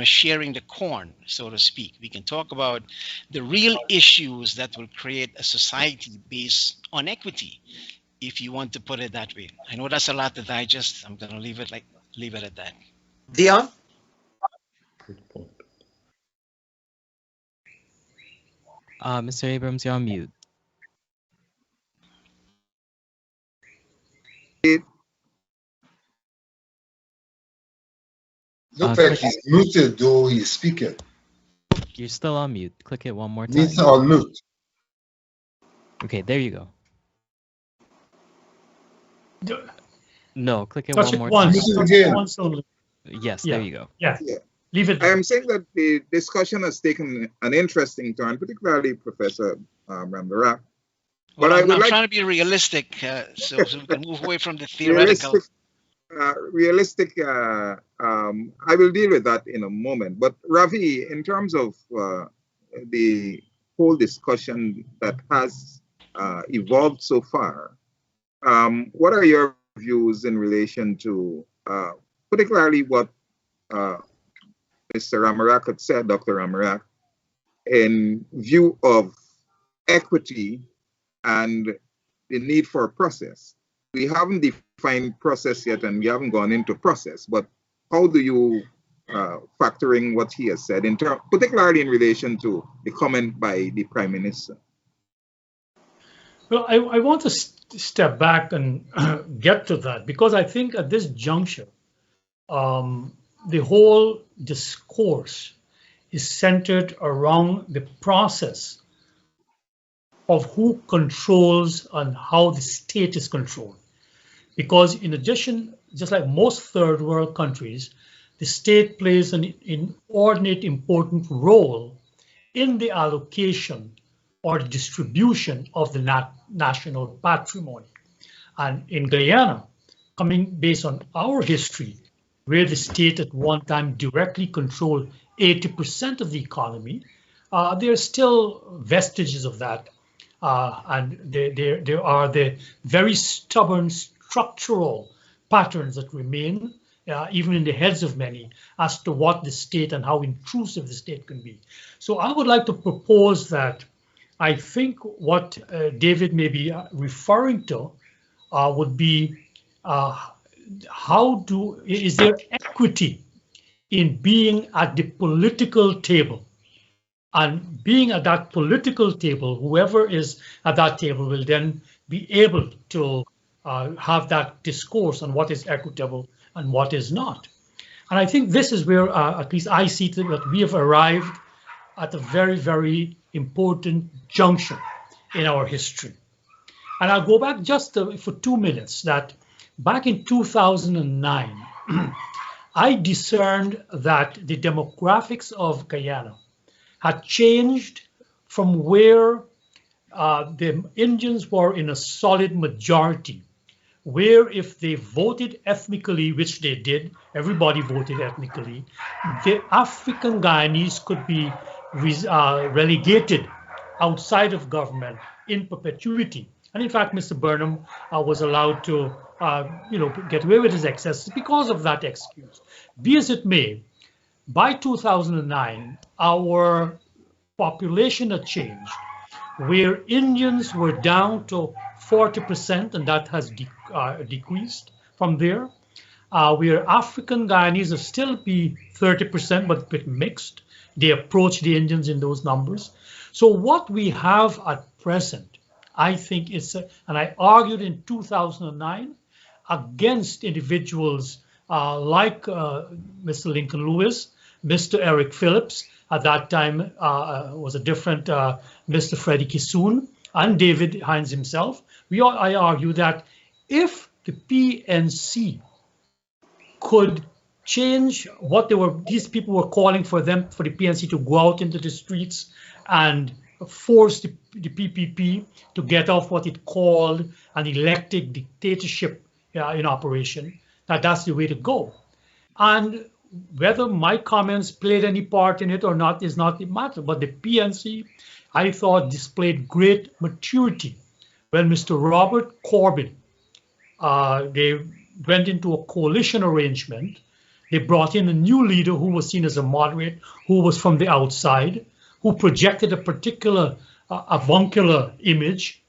sharing the corn, so to speak. We can talk about the real issues that will create a society based on equity, if you want to put it that way. I know that's a lot to digest. I'm going to leave it at that. Dion? Good point. Mr. Abrams, you're on mute. Look like he's muted, though he's speaking. You're still on mute. Click it one more time. Needs to unmute. Okay, there you go. D- No, click it Touch one it more once. Touch it Touch again. it once only. time. Yes, Yeah. there you go. Yeah. Yeah. Leave it. I am saying that the discussion has taken an interesting turn, particularly Professor Ramharack. Well, But I I'm would like trying to be realistic, so we can move away from the theoretical. realistic. I will deal with that in a moment. But Ravi, in terms of the whole discussion that has evolved so far, what are your views in relation to particularly what Mr. Ramharack had said, Dr. Ramharack, in view of equity and the need for a process? We haven't defined process yet, and we haven't gone into process, but how do you factor in what he has said, particularly in relation to the comment by the Prime Minister? Well, I want to step back and get to that, because I think at this juncture, the whole discourse is centered around the process of who controls and how the state is controlled. Because in addition, just like most third world countries, the state plays an inordinate important role in the allocation or the distribution of the national patrimony. And in Guyana, coming based on our history, where the state at one time directly controlled 80% of the economy, there are still vestiges of that. And there are the very stubborn structural patterns that remain, even in the heads of many, as to what the state and how intrusive the state can be. So I would like to propose that I think what David may be referring to would be is there equity in being at the political table? And being at that political table, whoever is at that table will then be able to have that discourse on what is equitable and what is not. And I think this is where, at least I see that we have arrived at a very, very important junction in our history. And I'll go back just for 2 minutes, that back in 2009, I discerned that the demographics of Guyana had changed from where the Indians were in a solid majority, where if they voted ethnically, which they did, everybody voted ethnically, the African Guyanese could be relegated outside of government in perpetuity. And in fact, Mr. Burnham was allowed to get away with his excesses because of that excuse. Be as it may, by 2009, our population had changed, where Indians were down to 40%, and that has decreased from there. Where African Guyanese will still be 30%, but a bit mixed. They approach the Indians in those numbers. So what we have at present, I think is, and I argued in 2009 against individuals like Mr. Lincoln Lewis, Mr. Eric Phillips, at that time was a different Mr. Freddie Kissoon, and David Hines himself. I argue that if the PNC could change what these people were calling for the PNC to go out into the streets and force the PPP to get off what it called an elected dictatorship in operation, that's the way to go. And whether my comments played any part in it or not is not the matter, but the PNC, I thought, displayed great maturity when Mr. Robert Corbyn, they went into a coalition arrangement. They brought in a new leader who was seen as a moderate, who was from the outside, who projected a particular avuncular image.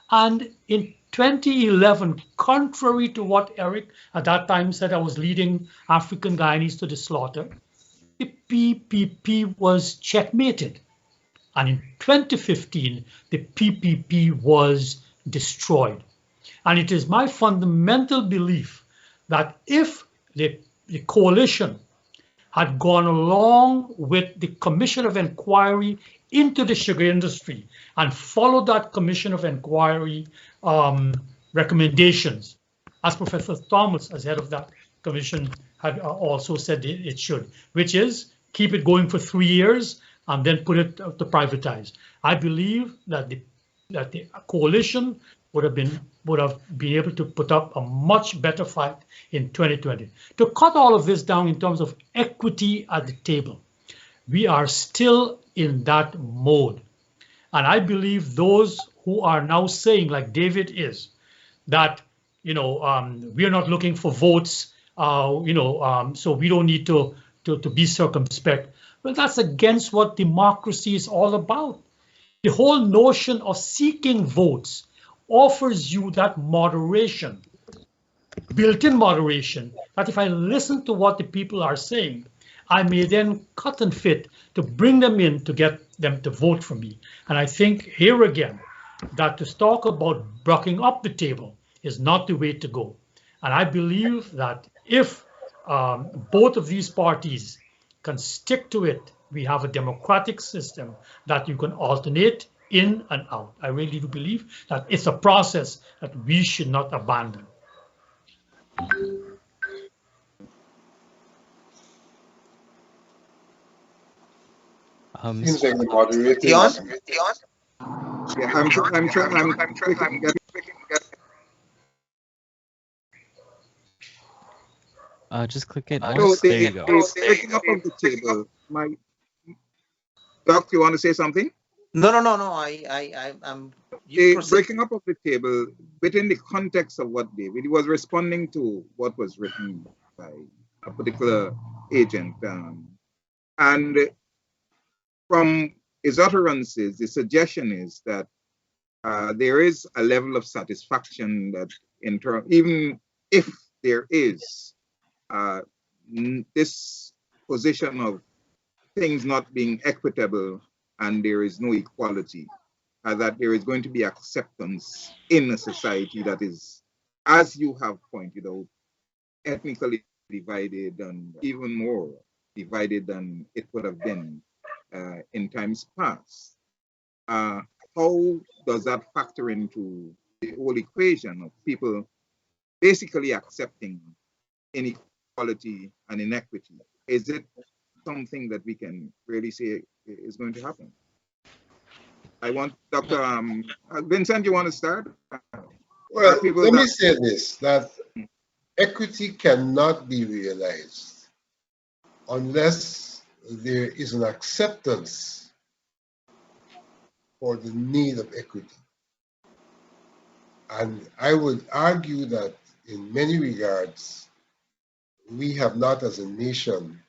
And in 2011, contrary to what Eric at that time said, I was leading African Guyanese to the slaughter, the PPP was checkmated. And in 2015, the PPP was destroyed. And it is my fundamental belief that if the coalition had gone along with the Commission of Inquiry into the sugar industry and followed that Commission of Inquiry recommendations, as Professor Thomas, as head of that commission, had also said it should, which is keep it going for 3 years and then put it to privatize. I believe that the coalition would have been able to put up a much better fight in 2020. To cut all of this down in terms of equity at the table, we are still in that mode. And I believe those who are now saying, like David is, that we are not looking for votes, so we don't need to be circumspect. Well, that's against what democracy is all about. The whole notion of seeking votes offers you that moderation, built-in moderation, that if I listen to what the people are saying, I may then cut and fit to bring them in to get them to vote for me. And I think here again, that to talk about blocking up the table is not the way to go. And I believe that if both of these parties can stick to it, we have a democratic system that you can alternate in and out. I really do believe that it's a process that we should not abandon. Seems like the moderator. Dion? Yeah, I'm trying. Just click it So once. There you go. breaking up of the table. Doc, you want to say something? No. I'm. The breaking up of the table within the context of what David, he was responding to what was written by a particular agent, and from his utterances, the suggestion is that there is a level of satisfaction that, even if there is this position of things not being equitable and there is no equality, that there is going to be acceptance in a society that is, as you have pointed out, ethnically divided and even more divided than it would have been in times past. How does that factor into the whole equation of people basically accepting inequality and inequity? Is it something that we can really say is going to happen? I want Dr. Vincent, you want to start? Well, let me say this, that equity cannot be realized unless there is an acceptance for the need of equity. And I would argue that in many regards, we have not as a nation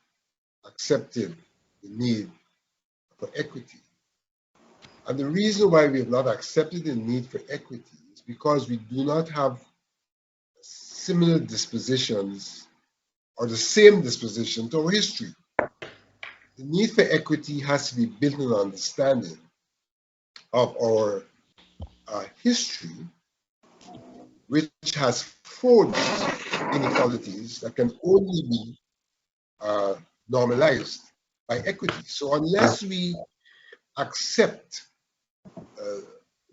accepted the need for equity. And the reason why we have not accepted the need for equity is because we do not have similar dispositions or the same disposition to our history. The need for equity has to be built on an understanding of our history, which has forged inequalities that can only be normalized by equity. So unless we accept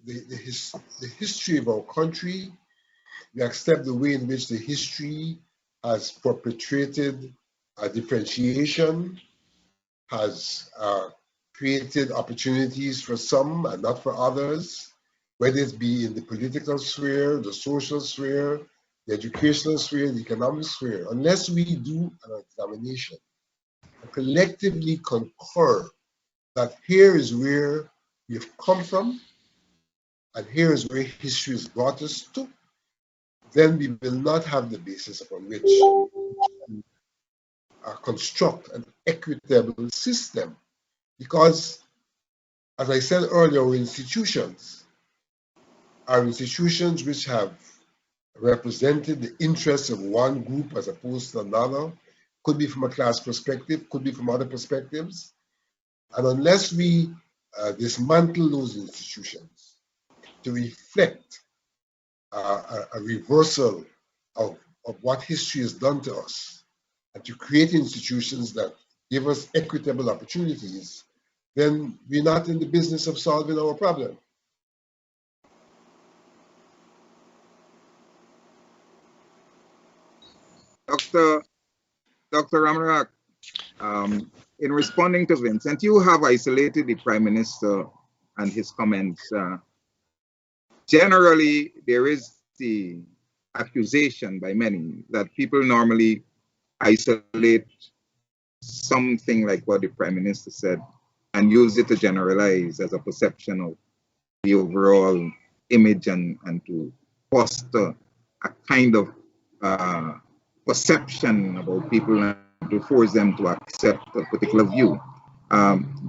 the history of our country, we accept the way in which the history has perpetrated differentiation, has created opportunities for some and not for others, whether it be in the political sphere, the social sphere, the educational sphere, the economic sphere. Unless we do an examination and collectively concur that here is where we have come from and here is where history has brought us to, then we will not have the basis upon which we construct an equitable system. Because, as I said earlier, our institutions are institutions which have represented the interests of one group as opposed to another, could be from a class perspective, could be from other perspectives. And unless we dismantle those institutions to reflect a reversal of what history has done to us, and to create institutions that give us equitable opportunities, then we're not in the business of solving our problem. Dr. Ramharack, in responding to Vincent, you have isolated the Prime Minister and his comments. Generally, there is the accusation by many that people normally isolate something like what the Prime Minister said and use it to generalize as a perception of the overall image and to foster a kind of perception about people and to force them to accept a particular view.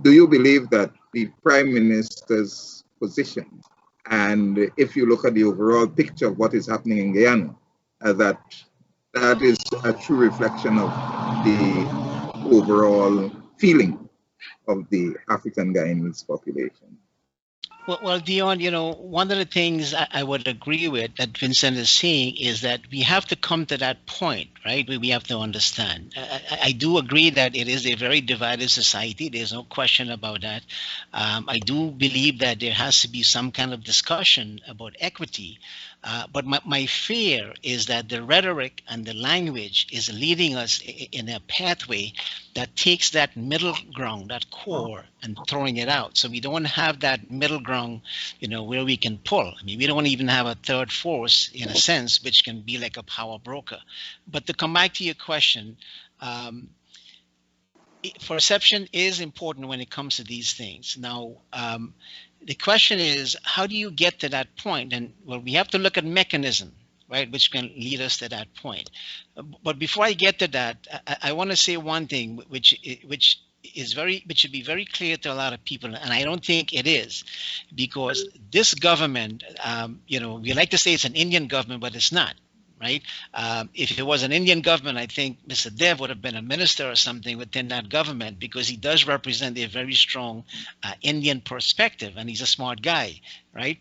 Do you believe that the Prime Minister's position, and if you look at the overall picture of what is happening in Guyana, that is a true reflection of the overall feeling of the African Guyanese population? Well, Dion, one of the things I would agree with that Vincent is saying is that we have to come to that point, right? We have to understand. I do agree that it is a very divided society. There's no question about that. I do believe that there has to be some kind of discussion about equity. But my fear is that the rhetoric and the language is leading us in a pathway that takes that middle ground, that core, and throwing it out. So we don't have that middle ground, where we can pull. I mean, we don't even have a third force, in a sense, which can be like a power broker. But to come back to your question, perception is important when it comes to these things. Now, the question is, how do you get to that point? And well, we have to look at mechanism, right, which can lead us to that point. But before I get to that, I want to say one thing, which should be very clear to a lot of people, and I don't think it is, because this government, we like to say it's an Indian government, but it's not. Right? If it was an Indian government, I think Mr. Dev would have been a minister or something within that government, because he does represent a very strong Indian perspective, and he's a smart guy, right?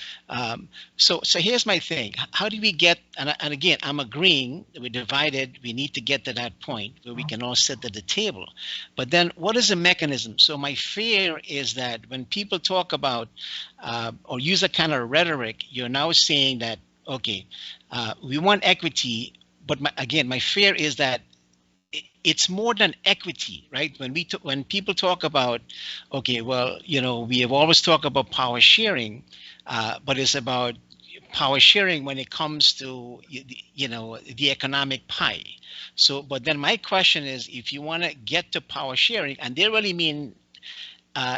So here's my thing. How do we get, and again, I'm agreeing, we're divided, we need to get to that point where we can all sit at the table. But then what is the mechanism? So my fear is that when people talk about or use a kind of rhetoric, you're now saying that, okay, we want equity, but again, my fear is that it's more than equity, right? When people talk about, okay, well, we have always talked about power sharing, but it's about power sharing when it comes to, the economic pie. So, but then my question is, if you want to get to power sharing, and they really mean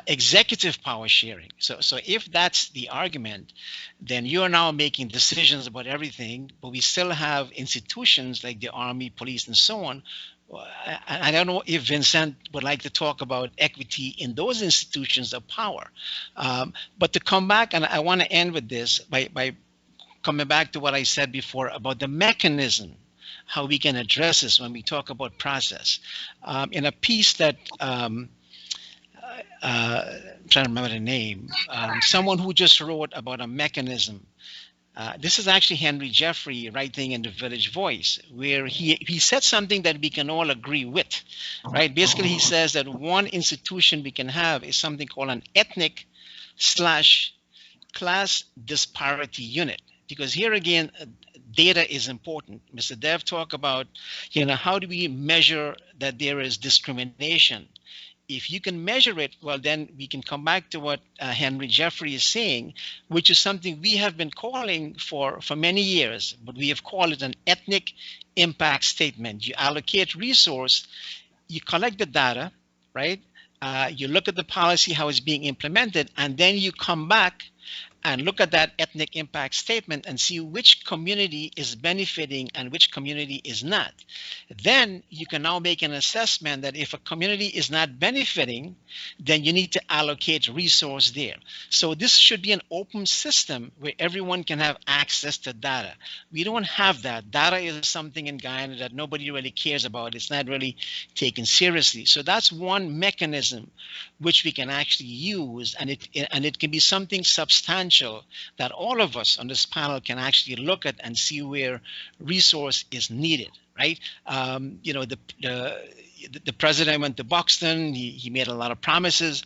executive power sharing. So if that's the argument, then you're now making decisions about everything, but we still have institutions like the army, police, and so on, I don't know if Vincent would like to talk about equity in those institutions of power. But to come back, and I want to end with this by coming back to what I said before about the mechanism, how we can address this when we talk about process. In a piece that, I'm trying to remember the name, someone who just wrote about a mechanism. This is actually Henry Jeffrey writing in the Village Voice, where he said something that we can all agree with, right? Basically, he says that one institution we can have is something called an ethnic/class disparity unit. Because here again, data is important. Mr. Dev talked about, how do we measure that there is discrimination? If you can measure it, well, then we can come back to what Henry Jeffrey is saying, which is something we have been calling for many years, but we have called it an ethnic impact statement. You allocate resource, you collect the data, right? You look at the policy, how it's being implemented, and then you come back and look at that ethnic impact statement and see which community is benefiting and which community is not. Then you can now make an assessment that if a community is not benefiting, then you need to allocate resource there. So this should be an open system where everyone can have access to data. We don't have that. Data is something in Guyana that nobody really cares about. It's not really taken seriously. So that's one mechanism which we can actually use, and it can be something substantial that all of us on this panel can actually look at and see where resource is needed, right? The president went to Buxton, he made a lot of promises,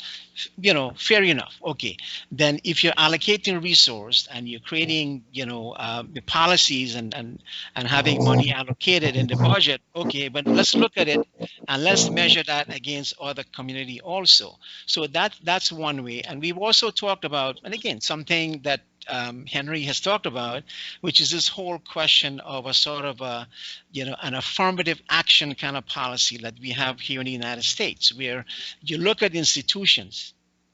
fair enough. Okay, then if you're allocating resource and you're creating, the policies and having money allocated in the budget, okay, but let's look at it and let's measure that against other community also. So that's one way. And we've also talked about, and again, something that Henry has talked about, which is this whole question of a sort of an affirmative action kind of policy that we have here in the United States, where you look at institutions,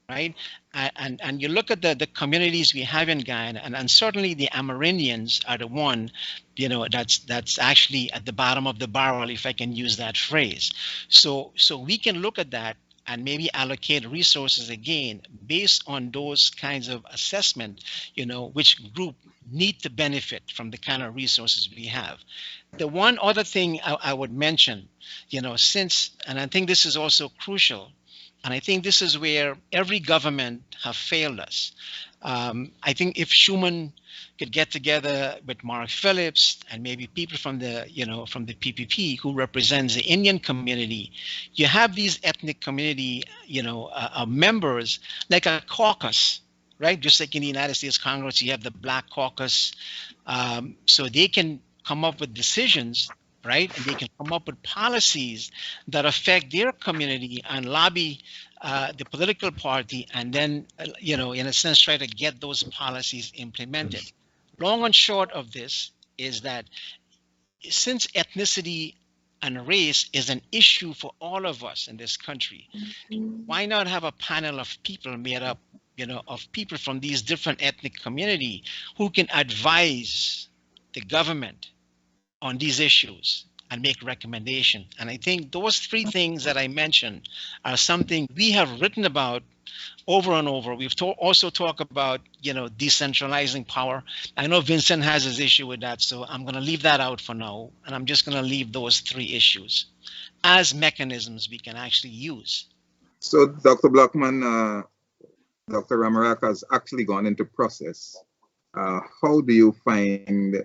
right, and you look at the communities we have in Guyana, and certainly the Amerindians are the one, that's actually at the bottom of the barrel, if I can use that phrase. So we can look at that and maybe allocate resources again based on those kinds of assessment, which group need to benefit from the kind of resources we have. The one other thing I would mention, since, and I think this is also crucial, and I think this is where every government have failed us. I think if Schuman could get together with Mark Phillips and maybe people from the PPP who represents the Indian community, you have these ethnic community, members like a caucus, right? Just like in the United States Congress, you have the Black Caucus, so they can come up with decisions, right? And they can come up with policies that affect their community and lobby the political party, and then, in a sense, try to get those policies implemented. Long and short of this is that since ethnicity and race is an issue for all of us in this country, why not have a panel of people made up, of people from these different ethnic community who can advise the government on these issues and make recommendation? And I think those three things that I mentioned are something we have written about over and over. We've also talked about, decentralizing power. I know Vincent has his issue with that, so I'm going to leave that out for now. And I'm just going to leave those three issues as mechanisms we can actually use. So Dr. Blackman, Dr. Ramharack has actually gone into process. How do you find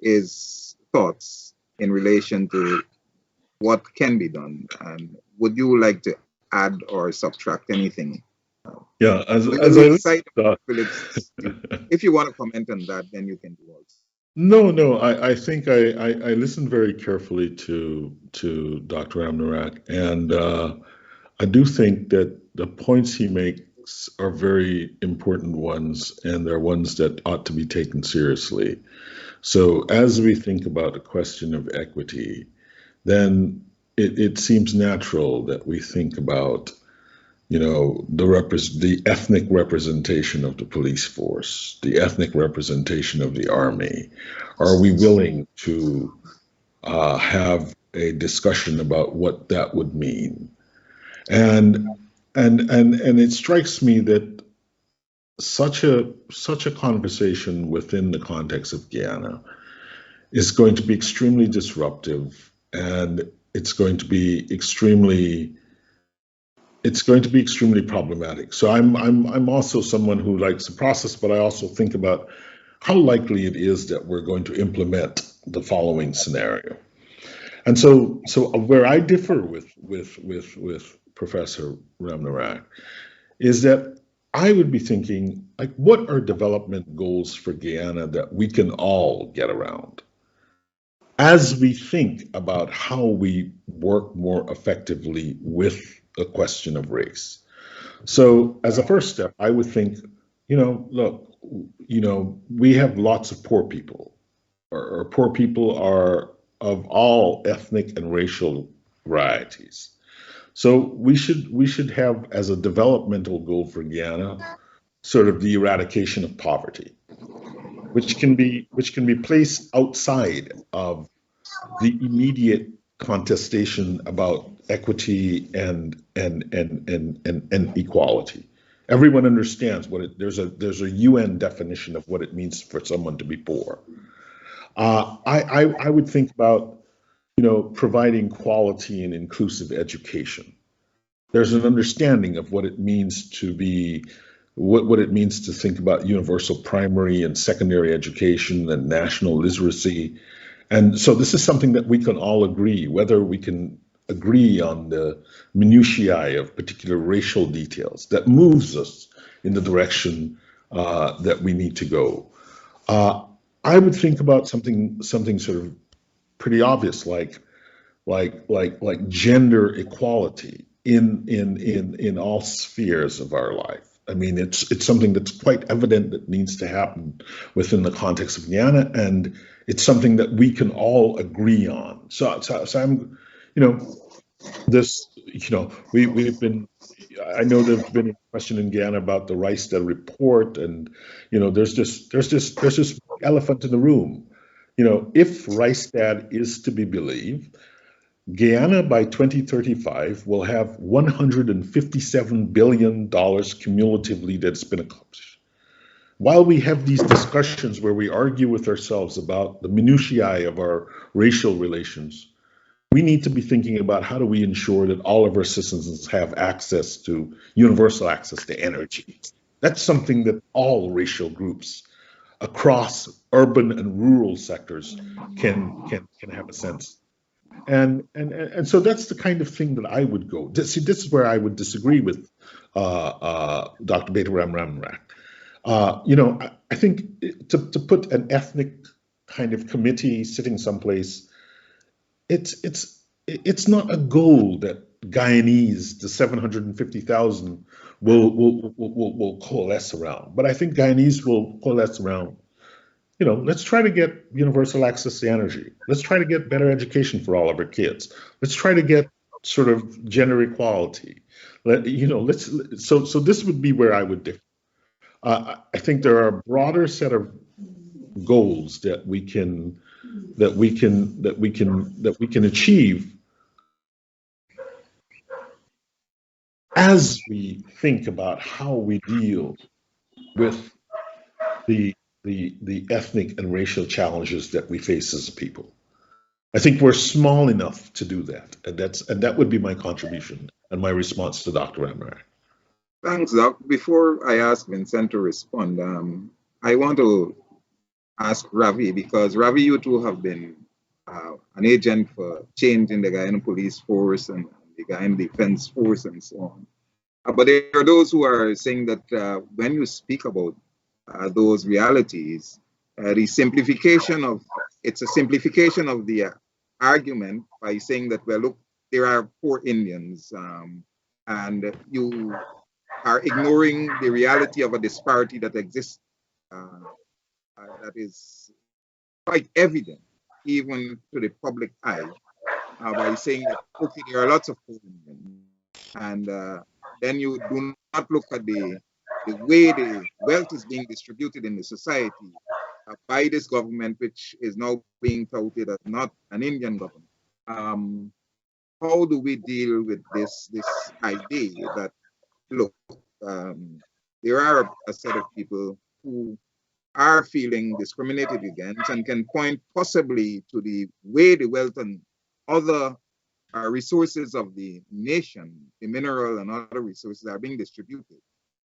his thoughts in relation to what can be done? And would you like to add or subtract anything? Yeah, as I Phillips, if you want to comment on that, then you can do also. No, I think I listened very carefully to Dr. Ramharack, and I do think that the points he makes are very important ones, and they're ones that ought to be taken seriously. So as we think about the question of equity, then it seems natural that we think about, the ethnic representation of the police force, the ethnic representation of the army. Are we willing to have a discussion about what that would mean. And it strikes me that such a conversation within the context of Guyana is going to be extremely disruptive, and it's going to be extremely problematic. So I'm also someone who likes the process, but I also think about how likely it is that we're going to implement the following scenario. And so where I differ with Professor Ramharack is that I would be thinking, like, what are development goals for Guyana that we can all get around as we think about how we work more effectively with the question of race? So as a first step, I would think, look, we have lots of poor people, or poor people are of all ethnic and racial varieties. So we should have as a developmental goal for Guyana sort of the eradication of poverty, which can be placed outside of the immediate contestation about equity and equality. Everyone understands there's a UN definition of what it means for someone to be poor. I would think about providing quality and inclusive education. There's an understanding of what it means to be, what it means to think about universal primary and secondary education and national literacy. And so this is something that we can all agree, whether we can agree on the minutiae of particular racial details that moves us in the direction that we need to go. I would think about something sort of pretty obvious, like gender equality in all spheres of our life. I mean, it's something that's quite evident that needs to happen within the context of Guyana, and it's something that we can all agree on. So I'm, we've been. I know there's been a question in Guyana about the Rystad report, and there's this elephant in the room. If Rystad is to be believed, Guyana by 2035 will have $157 billion cumulatively that's been accomplished. While we have these discussions where we argue with ourselves about the minutiae of our racial relations, we need to be thinking about how do we ensure that all of our citizens have access to universal access to energy. That's something that all racial groups across urban and rural sectors can have a sense. And so that's the kind of thing that I would go. See, this is where I would disagree with Dr. Baytoram Ramharack. I think to put an ethnic kind of committee sitting someplace, it's not a goal that Guyanese, the 750,000, will coalesce around. But I think Guyanese will coalesce around, let's try to get universal access to energy. Let's try to get better education for all of our kids. Let's try to get sort of gender equality. So this would be where I would differ. I think there are a broader set of goals that we can achieve as we think about how we deal with the ethnic and racial challenges that we face as a people. I think we're small enough to do that, and that would be my contribution and my response to Dr. Ramharack. Thanks, Doc. Before I ask Vincent to respond, I want to ask Ravi, because Ravi, you two have been an agent for change in the Guyana Police Force and the Guyana Defense Force and so on. But there are those who are saying that when you speak about those realities, it's a simplification of the argument by saying that, well, look, there are poor Indians, and you are ignoring the reality of a disparity that exists, that is quite evident even to the public eye, by saying that, okay, there are lots of poor Indians, and then you do not look at the way the wealth is being distributed in the society by this government, which is now being touted as not an Indian government. how do we deal with this idea that, look, there are a set of people who are feeling discriminated against and can point possibly to the way the wealth and other resources of the nation, the mineral and other resources are being distributed,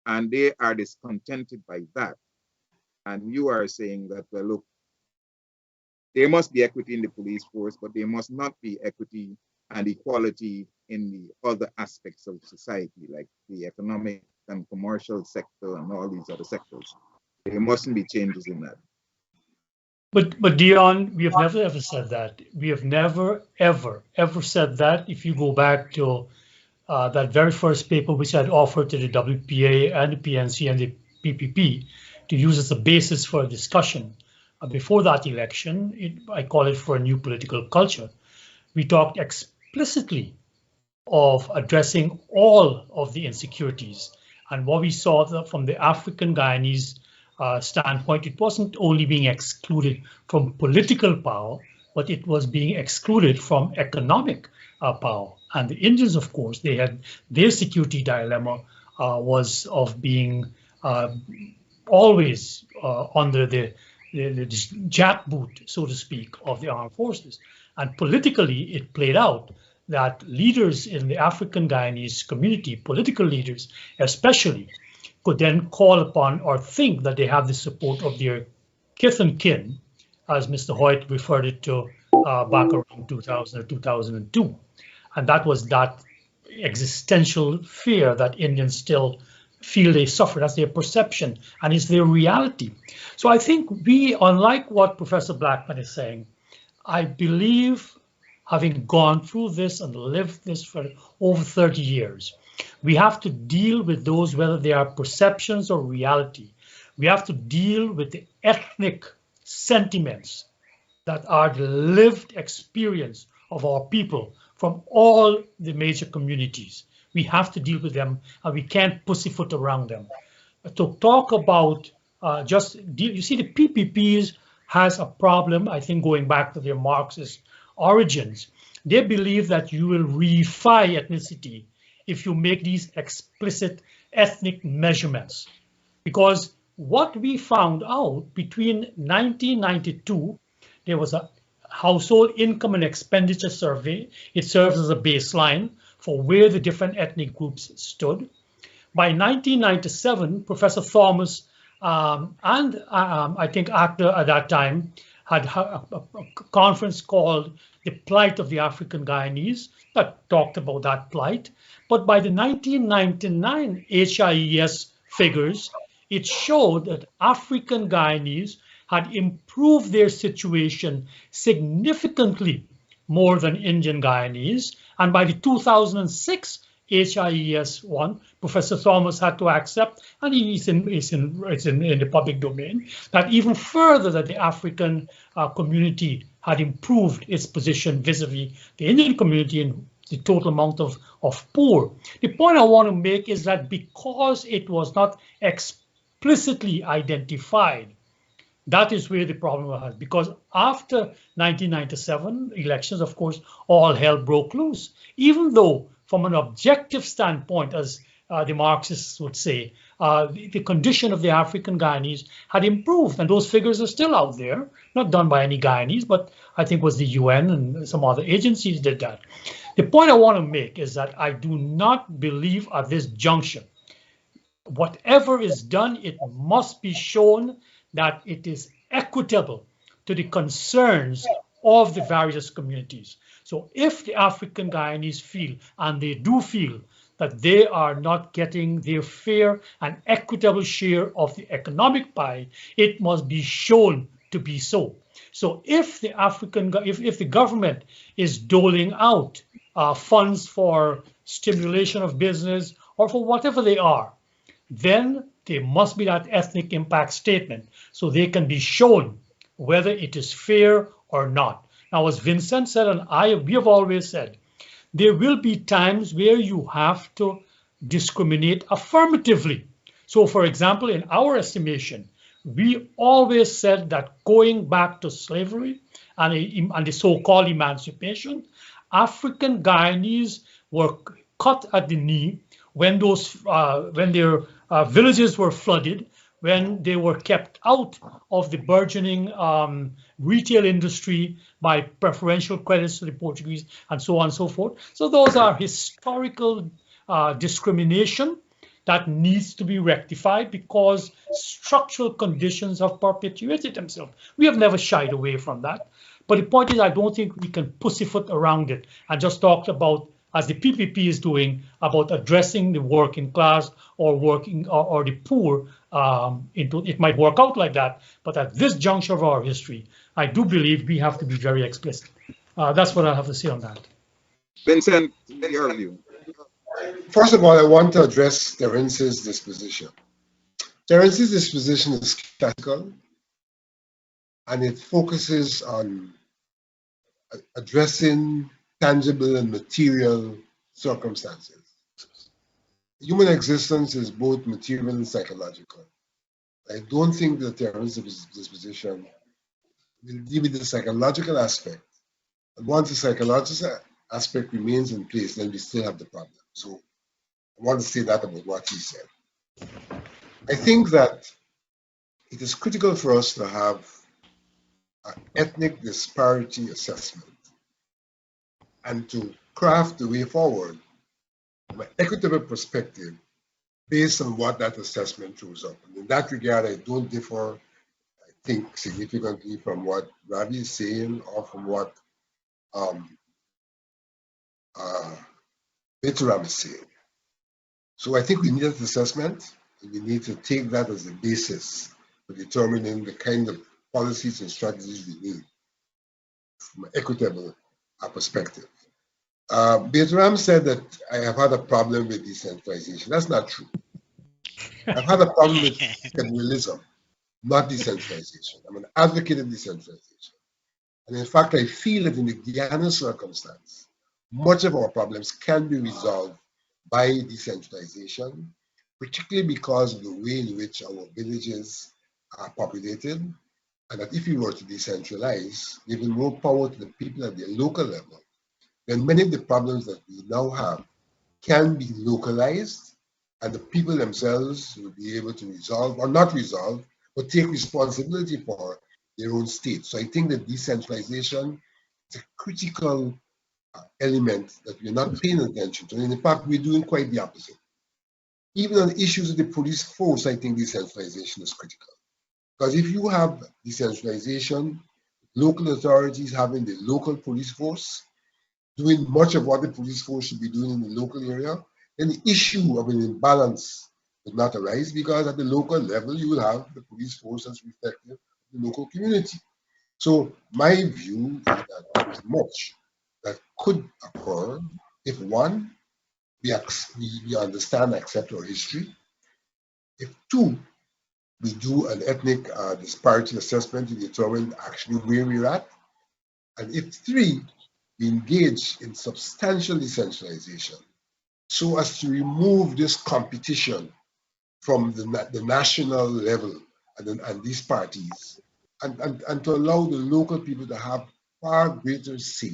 and they are discontented by that. And you are saying that, well, look, there must be equity in the police force, but there must not be equity and equality in the other aspects of society, like the economic and commercial sector and all these other sectors. There mustn't be changes in that. But Dion, we have never ever said that. We have never ever said that. If you go back to that very first paper which I'd offered to the WPA and the PNC and the PPP to use as a basis for a discussion before that election, I call it For a New Political Culture. We talked explicitly of addressing all of the insecurities. And what we saw from the African Guyanese standpoint, it wasn't only being excluded from political power, but it was being excluded from economic power. And the Indians, of course, they had their security dilemma was of being always under the jackboot, so to speak, of the armed forces. And politically, it played out that leaders in the African Guyanese community, political leaders especially, could then call upon or think that they have the support of their kith and kin, as Mr. Hoyt referred it to back around 2000 or 2002. And that was that existential fear that Indians still feel they suffer. That's their perception and it's their reality. So I think we, unlike what Professor Blackman is saying, I believe, having gone through this and lived this for over 30 years, we have to deal with those, whether they are perceptions or reality. We have to deal with the ethnic sentiments that are the lived experience of our people from all the major communities. We have to deal with them and we can't pussyfoot around them. To talk about you see, the PPPs has a problem, I think, going back to their Marxist origins. They believe that you will reify ethnicity if you make these explicit ethnic measurements. Because what we found out between 1992, there was a household income and expenditure survey. It serves as a baseline for where the different ethnic groups stood. By 1997, Professor Thomas I think Actor at that time had a conference called The Plight of the African Guyanese that talked about that plight. But by the 1999 HIES figures, it showed that African Guyanese had improved their situation significantly more than Indian Guyanese. And by the 2006 HIES one, Professor Thomas had to accept, and it's in the public domain, that even further that the African community had improved its position vis-a-vis the Indian community in the total amount of poor. The point I want to make is that because it was not explicitly identified, that is where the problem was. Because after 1997 elections, of course, all hell broke loose. Even though from an objective standpoint, as the Marxists would say, the condition of the African Guyanese had improved, and those figures are still out there, not done by any Guyanese, but I think was the UN and some other agencies did that. The point I want to make is that I do not believe at this juncture, whatever is done, it must be shown that it is equitable to the concerns of the various communities. So if the African Guyanese feel, and they do feel, that they are not getting their fair and equitable share of the economic pie, it must be shown to be so. So if the if the government is doling out funds for stimulation of business or for whatever they are, then there must be that ethnic impact statement so they can be shown whether it is fair or not. Now, as Vincent said, and we have always said, there will be times where you have to discriminate affirmatively. So, for example, in our estimation, we always said that going back to slavery and the so-called emancipation, African Guyanese were cut at the knee when their villages were flooded, when they were kept out of the burgeoning retail industry by preferential credits to the Portuguese, and so on and so forth. So those are historical discrimination that needs to be rectified because structural conditions have perpetuated themselves. We have never shied away from that. But the point is, I don't think we can pussyfoot around it and just talk about, as the PPP is doing, about addressing the working class or or the poor. It might work out like that, but at this juncture of our history, I do believe we have to be very explicit. That's what I have to say on that. Vincent, your view. First of all, I want to address Terrence's disposition. Terrence's disposition is classical, and it focuses on addressing tangible and material circumstances. Human existence is both material and psychological. I don't think that Terrence's disposition will deal with the psychological aspect. And once the psychological aspect remains in place, then we still have the problem. So I want to say that about what he said. I think that it is critical for us to have an ethnic disparity assessment and to craft the way forward from an equitable perspective based on what that assessment throws up. And in that regard, I don't differ, I think, significantly from what Ravi is saying or from what Baytoram is saying. So I think we need that assessment, and we need to take that as a basis for determining the kind of policies and strategies we need from an equitable perspective. Bisram said that I have had a problem with decentralization. That's not true. I've had a problem with federalism, not decentralization. I'm an advocate of decentralization. And in fact, I feel that in the Guyana circumstance, much of our problems can be resolved by decentralization, particularly because of the way in which our villages are populated, and that if we were to decentralize, giving more power to the people at the local level, then many of the problems that we now have can be localized, and the people themselves will be able to resolve, or not resolve, but take responsibility for their own state. So I think that decentralization is a critical element that we're not paying attention to. And in fact, we're doing quite the opposite. Even on issues of the police force, I think decentralization is critical. Because if you have decentralization, local authorities having the local police force, doing much of what the police force should be doing in the local area, then the issue of an imbalance would not arise, because at the local level, you will have the police force that's reflective of the local community. So my view is that there is much that could occur if, one, we understand and accept our history. If, two, we do an ethnic disparity assessment to determine actually where we're at. And if, three, we engage in substantial decentralization so as to remove this competition from the national level and these parties, and to allow the local people to have far greater say,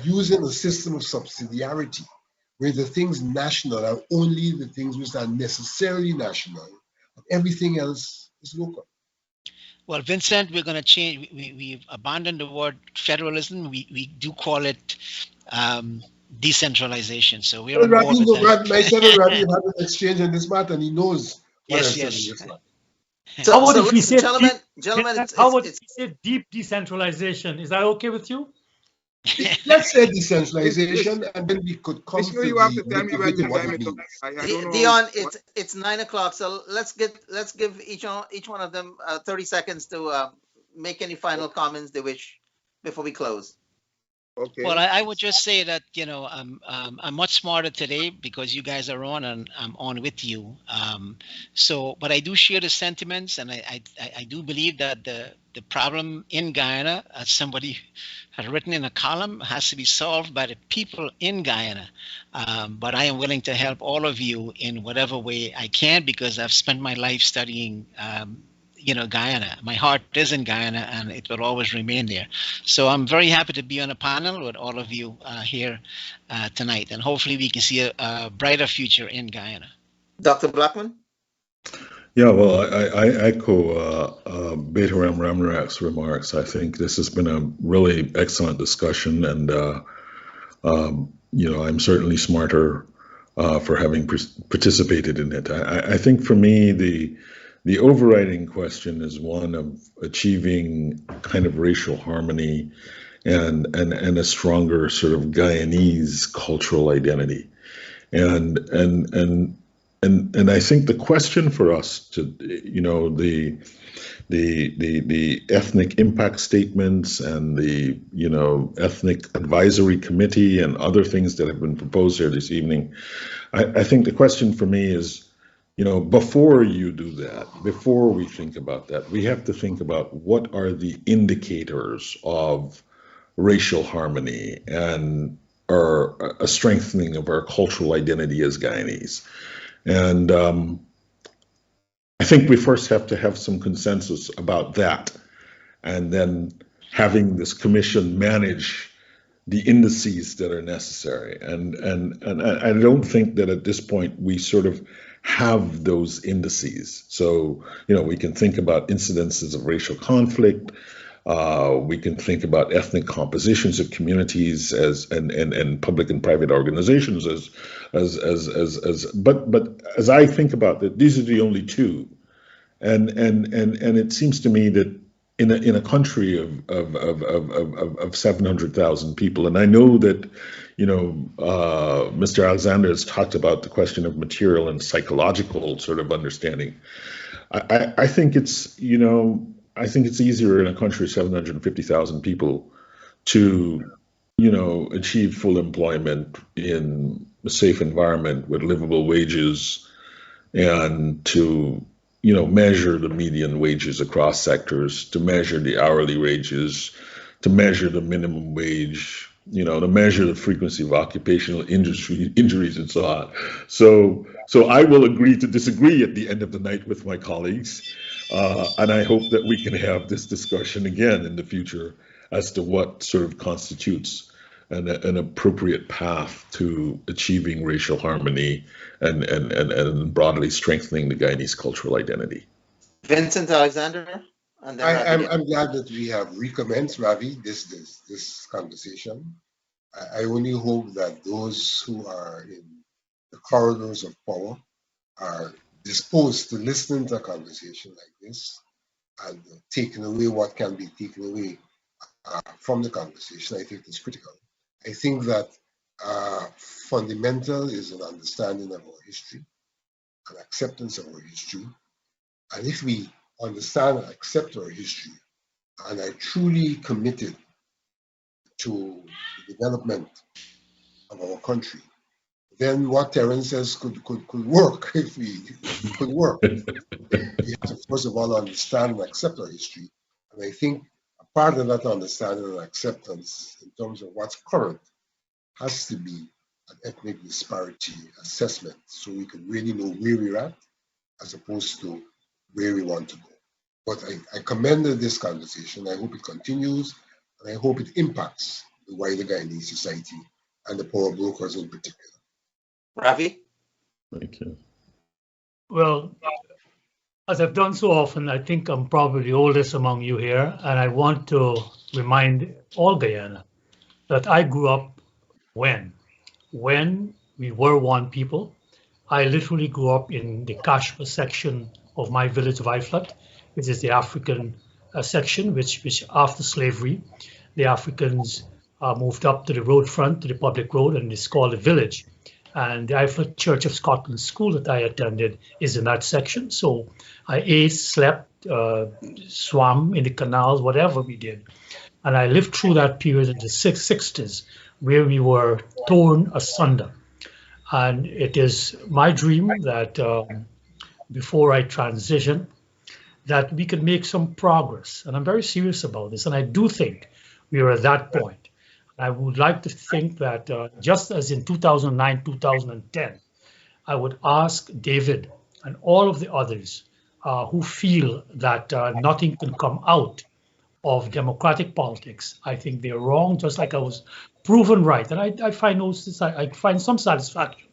using a system of subsidiarity where the things national are only the things which are necessarily national, and everything else is local. Well, Vincent, we're going to change. We've abandoned the word federalism. We do call it decentralization. So we're myself and Ravi have had an exchange on this matter, and he knows what I'm saying in this matter. So how about if we say gentlemen, deep decentralization? Is that okay with you? Let's say decentralization, and then we could come Vishnu, you have to tell me when your time is up. Dion, it's 9 o'clock, so let's give each one of them 30 seconds to make any final comments they wish before we close. Okay. Well, I would just say that, you know, I'm much smarter today because you guys are on and I'm on with you. But I do share the sentiments, and I do believe that the problem in Guyana, as somebody had written in a column, has to be solved by the people in Guyana. But I am willing to help all of you in whatever way I can, because I've spent my life studying Guyana. My heart is in Guyana, and it will always remain there. So I'm very happy to be on a panel with all of you here tonight, and hopefully we can see a brighter future in Guyana. Dr. Blackman? Yeah, well, I echo Baytoram Ramharack's remarks. I think this has been a really excellent discussion, and I'm certainly smarter for having participated in it. I think for me, the overriding question is one of achieving kind of racial harmony and a stronger sort of Guyanese cultural identity, and I think the question for us to, the ethnic impact statements and the, ethnic advisory committee and other things that have been proposed here this evening, I think the question for me is, before you do that, before we think about that, we have to think about what are the indicators of racial harmony and or a strengthening of our cultural identity as Guyanese. And I think we first have to have some consensus about that, and then having this commission manage the indices that are necessary. And I don't think that at this point we sort of have those indices. So, we can think about incidences of racial conflict. We can think about ethnic compositions of communities and public and private organizations but as I think about it, these are the only two, and it seems to me that in a country of 700,000 people, and I know that Mr. Alexander has talked about the question of material and psychological sort of understanding. I think it's I think it's easier in a country of 750,000 people to, achieve full employment in a safe environment with livable wages, and to, measure the median wages across sectors, to measure the hourly wages, to measure the minimum wage, to measure the frequency of occupational injuries and so on. So I will agree to disagree at the end of the night with my colleagues. And I hope that we can have this discussion again in the future as to what sort of constitutes an appropriate path to achieving racial harmony and broadly strengthening the Guyanese cultural identity. Vincent, Alexander? And then I'm glad that we have recommenced, Ravi, this conversation. I only hope that those who are in the corridors of power are disposed to listen to a conversation like this and taking away what can be taken away from the conversation. I think it's critical. I think that fundamental is an understanding of our history, an acceptance of our history. And if we understand and accept our history and are truly committed to the development of our country, then what Terrence says could work if we could work. We have to first of all understand and accept our history. And I think a part of that understanding and acceptance in terms of what's current has to be an ethnic disparity assessment, so we can really know where we're at as opposed to where we want to go. But I commend this conversation. I hope it continues, and I hope it impacts the wider Guyanese society and the power brokers in particular. Ravi? Thank you. Well, as I've done so often, I think I'm probably the oldest among you here, and I want to remind all Guyana that I grew up when we were one people. I literally grew up in the Kashmir section of my village of Iflat, which is the African section, which after slavery, the Africans moved up to the road front, to the public road, and it's called a village. And the Iflat Church of Scotland school that I attended is in that section. So I ate, slept, swam in the canals, whatever we did. And I lived through that period in the 60s where we were torn asunder. And it is my dream that before I transition, that we can make some progress. And I'm very serious about this. And I do think we are at that point. I would like to think that just as in 2009, 2010, I would ask David and all of the others who feel that nothing can come out of democratic politics. I think they're wrong, just like I was proven right. And I find I find some satisfaction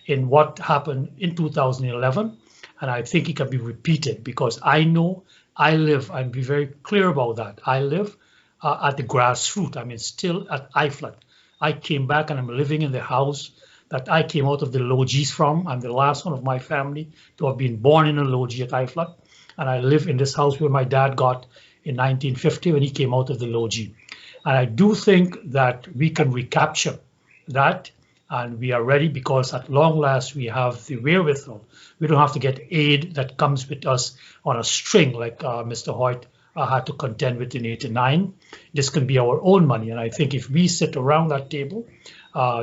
in what happened in 2011, and I think it can be repeated because I know I live, and be very clear about that. I live at the grassroots. I mean, still at IFLAT. I came back and I'm living in the house that I came out of the lodges from. I'm the last one of my family to have been born in a lodge at IFLAT. And I live in this house where my dad got in 1950 when he came out of the lodge. And I do think that we can recapture that, and we are ready because at long last we have the wherewithal. We don't have to get aid that comes with us on a string like Mr. Hoyt had to contend with in '89. This can be our own money, and I think if we sit around that table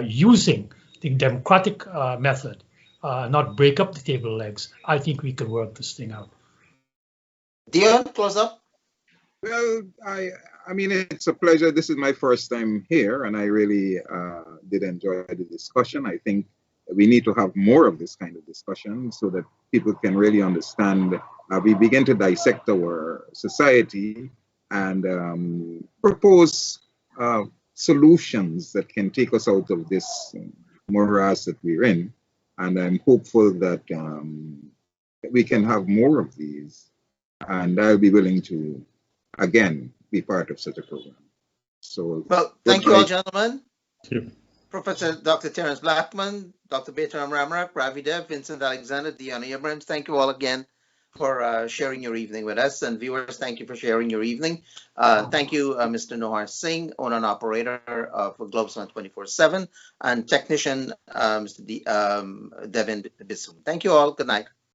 using the democratic method, not break up the table legs, I think we can work this thing out. Dion, close up. Well, I mean, it's a pleasure. This is my first time here, and I really did enjoy the discussion. I think we need to have more of this kind of discussion so that people can really understand. We begin to dissect our society and propose solutions that can take us out of this morass that we're in. And I'm hopeful that we can have more of these. And I'll be willing to, again, be part of such a program. So, well, thank you all, gentlemen. Thank you. Professor Dr. Terrence Blackman, Dr. Baytoram Ramharack, Ravi, Vincent Alexander, Dion Abrams, thank you all again for sharing your evening with us. And viewers, thank you for sharing your evening. Thank you, Mr. Nohar Singh, owner and operator for Globespan 24x7, and technician, Mr. Deon Bisram. Thank you all. Good night.